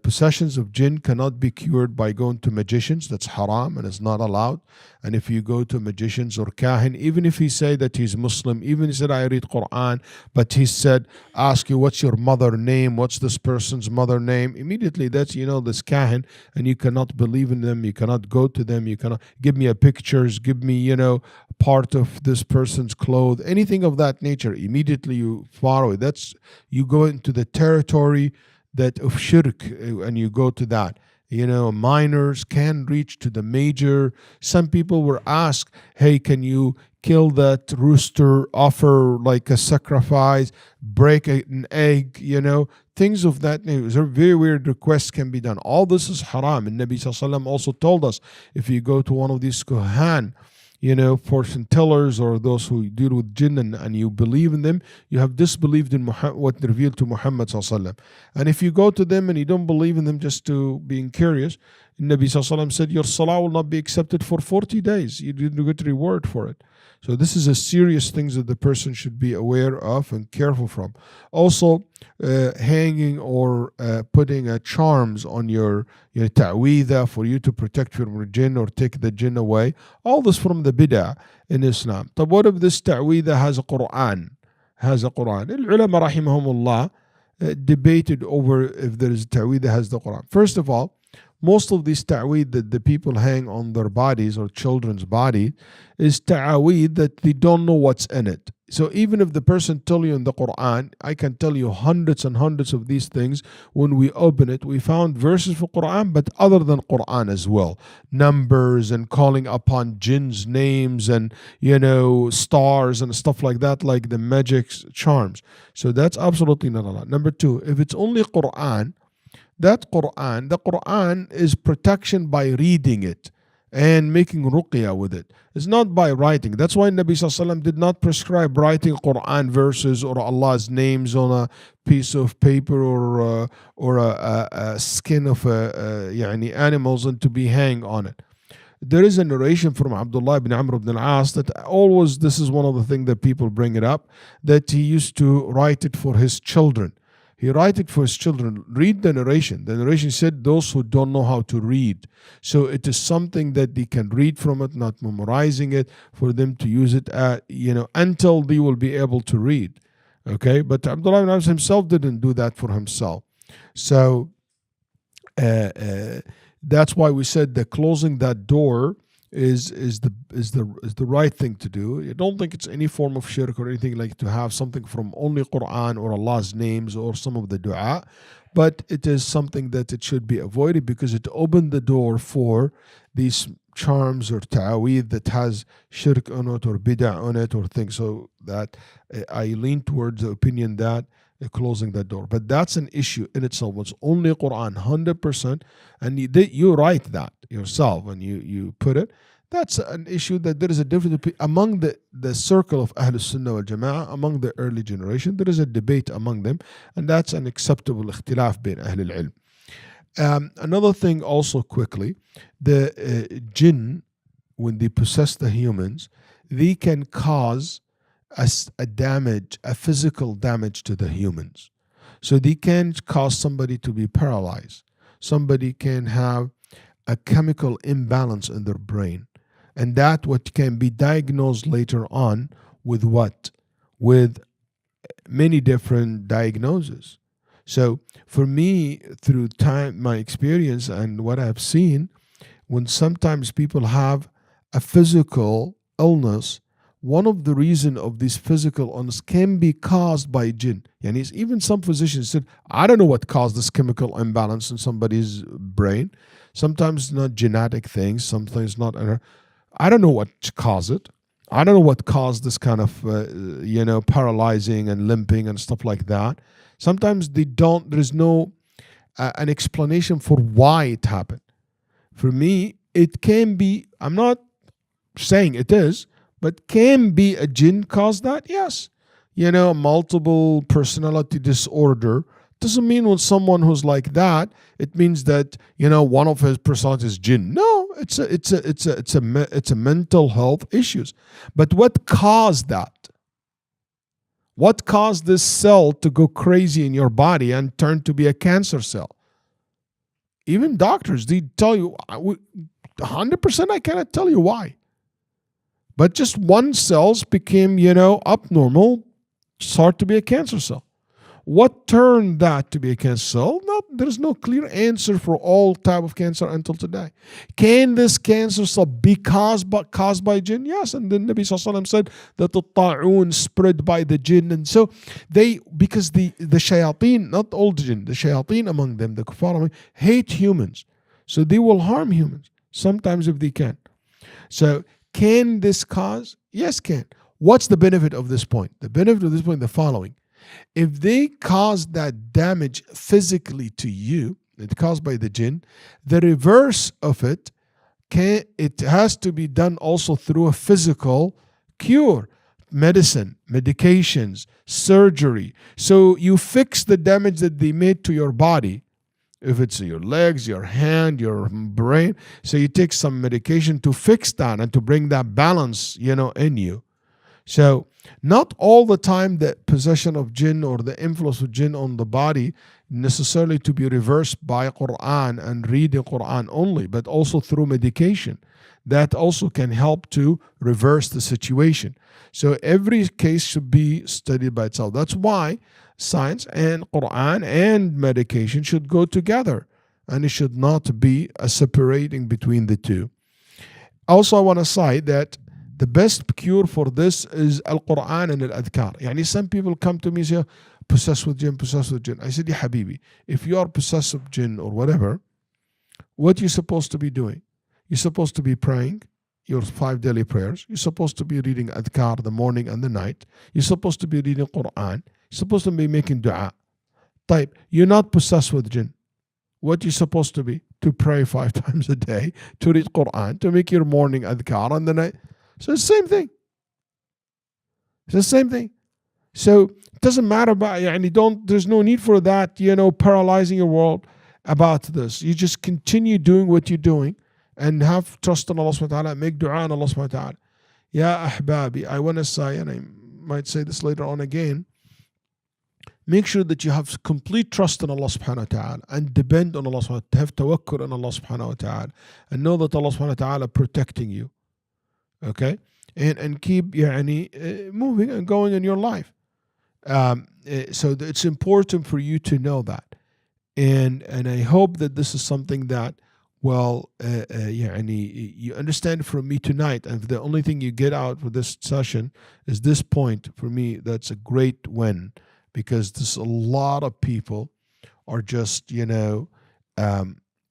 Possessions of jinn cannot be cured by going to magicians. That's haram and is not allowed. And if you go to magicians or kahin, even if he say that he's Muslim, even he said I read Quran, but he said ask you what's your mother name, what's this person's mother name, immediately that's this kahin, and you cannot believe in them, you cannot go to them, you cannot give me a pictures, give me part of this person's clothes, anything of that nature. Immediately you follow it. That's you go into the territory that of shirk, and you go to that. Minors can reach to the major. Some people were asked, hey, can you kill that rooster, offer like a sacrifice, break an egg, things of that nature. Very weird requests can be done. All this is haram. And Nabi Sallallahu Alaihi Wasallam also told us, if you go to one of these kuhan, fortune tellers or those who deal with jinn, and you believe in them, you have disbelieved in what revealed to Muhammad Sallallahu Alaihi Wasallam. And if you go to them and you don't believe in them just to being curious, Nabi Sallallahu Alaihi Wasallam said your salah will not be accepted for 40 days. You didn't get reward for it. So this is a serious thing that the person should be aware of and careful from. Also, hanging or putting charms on your ta'weedah for you to protect from jinn or take the jinn away. All this from the bid'ah in Islam. But what if this ta'weedah has a qur'an? Ulama rahimahumullah debated over if there is a ta'weedah has the Quran. First of all, most of these ta'weed that the people hang on their bodies or children's body is ta'weed that they don't know what's in it. So even if the person tell you in the Quran, I can tell you hundreds and hundreds of these things. When we open it, we found verses for Quran, but other than Quran as well. Numbers and calling upon jinns names and, stars and stuff like that, like the magic charms. So that's absolutely not allowed. Number two, if it's only Quran, the Quran is protection by reading it and making ruqya with it. It's not by writing. That's why Nabi Sallallahu Alaihi Wasallam did not prescribe writing Quran verses or Allah's names on a piece of paper or a skin of animals and to be hang on it. There is a narration from Abdullah ibn Amr ibn al-As that always, this is one of the things that people bring it up, that he used to write it for his children. He write it for his children. Read the narration. The narration said those who don't know how to read. So it is something that they can read from it, not memorizing it, for them to use it until they will be able to read. Okay, but Abdullah ibn Abbas himself didn't do that for himself. So that's why we said that closing that door is the right thing to do. I don't think it's any form of shirk or anything like to have something from only Quran or Allah's names or some of the dua, but it is something that it should be avoided because it opened the door for these charms or ta'weed that has shirk on it or bid'ah on it or things. So that I lean towards the opinion that closing that door. But that's an issue in itself. It's only Quran 100%, and you write that yourself and you put it. That's an issue that there is a difference among the circle of Ahl Sunnah wal Jama'ah, among the early generation. There is a debate among them, and that's an acceptable ikhtilaf bin Ahl al-Ilm. Another thing also quickly, the jinn, when they possess the humans, they can cause a physical damage to the humans. So they can cause somebody to be paralyzed. Somebody can have a chemical imbalance in their brain. And that what can be diagnosed later on with what? With many different diagnoses. So for me, through time, my experience and what I've seen, when sometimes people have a physical illness, one of the reasons of this physical illness can be caused by jinn. And even some physicians said, I don't know what caused this chemical imbalance in somebody's brain. Sometimes not genetic things, sometimes not. I don't know what caused it. I don't know what caused this kind of, paralyzing and limping and stuff like that. Sometimes there is no an explanation for why it happened. For me, it can be, I'm not saying it is, but can be a jinn cause that? Yes. Multiple personality disorder doesn't mean when someone who's like that, it means that, one of his personalities is jinn. No, it's a mental health issues. But what caused that? What caused this cell to go crazy in your body and turn to be a cancer cell? Even doctors, they tell you 100%. I cannot tell you why, but just one cells became, abnormal, start to be a cancer cell. What turned that to be a cancer cell? There's no clear answer for all type of cancer until today. Can this cancer cell be caused by jinn? Yes, and the Nabi Sallallahu Alaihi Wasallam said that the ta'un spread by the jinn, and so because the shayateen, not all the jinn, the shayateen among them, the kuffar, hate humans, so they will harm humans sometimes if they can. So can this cause? Yes, can. What's the benefit of this point? The benefit of this point, the following. If they cause that damage physically to you, it's caused by the jinn, the reverse of it has to be done also through a physical cure, medicine, medications, surgery. So you fix the damage that they made to your body. If it's your legs, your hand, your brain, so you take some medication to fix that and to bring that balance, in you. So not all the time the possession of jinn or the influence of jinn on the body necessarily to be reversed by Qur'an and reading Qur'an only, but also through medication. That also can help to reverse the situation. So every case should be studied by itself. That's why science and Qur'an and medication should go together, and it should not be a separating between the two. Also, I want to cite that the best cure for this is Al-Quran and Al-Adhkar. Yani some people come to me and say, possessed with jinn, possessed with jinn. I said, Ya Habibi, if you are possessed with jinn or whatever, what are you supposed to be doing? You're supposed to be praying your 5 daily prayers. You're supposed to be reading Adhkar the morning and the night. You're supposed to be reading Quran. You're supposed to be making dua. Type, you're not possessed with jinn. What you're supposed to be? To pray 5 times a day, to read Quran, to make your morning Adhkar and the night. So it's the same thing. It's the same thing. So it doesn't matter about, there's no need for that, paralyzing your world about this. You just continue doing what you're doing and have trust in Allah subhanahu wa ta'ala, make dua on Allah subhanahu wa ta'ala. Ya ahbabi, I want to say, and I might say this later on again, make sure that you have complete trust in Allah subhanahu wa ta'ala and depend on Allah subhanahu wa ta'ala, have tawakkul on Allah subhanahu wa ta'ala, and know that Allah subhanahu wa ta'ala protecting you. Okay, and keep moving and going in your life. So it's important for you to know that, and I hope that this is something that you understand from me tonight. And if the only thing you get out for this session is this point, for me, that's a great win, because there's a lot of people are just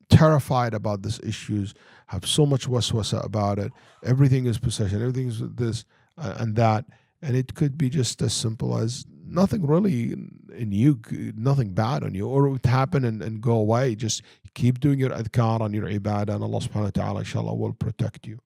terrified about these issues, have so much waswasa about it. Everything is possession, everything is this and that. And it could be just as simple as nothing really in you, nothing bad on you, or it would happen and go away. Just keep doing your adhkar and your ibadah, and Allah subhanahu wa ta'ala, inshallah, will protect you.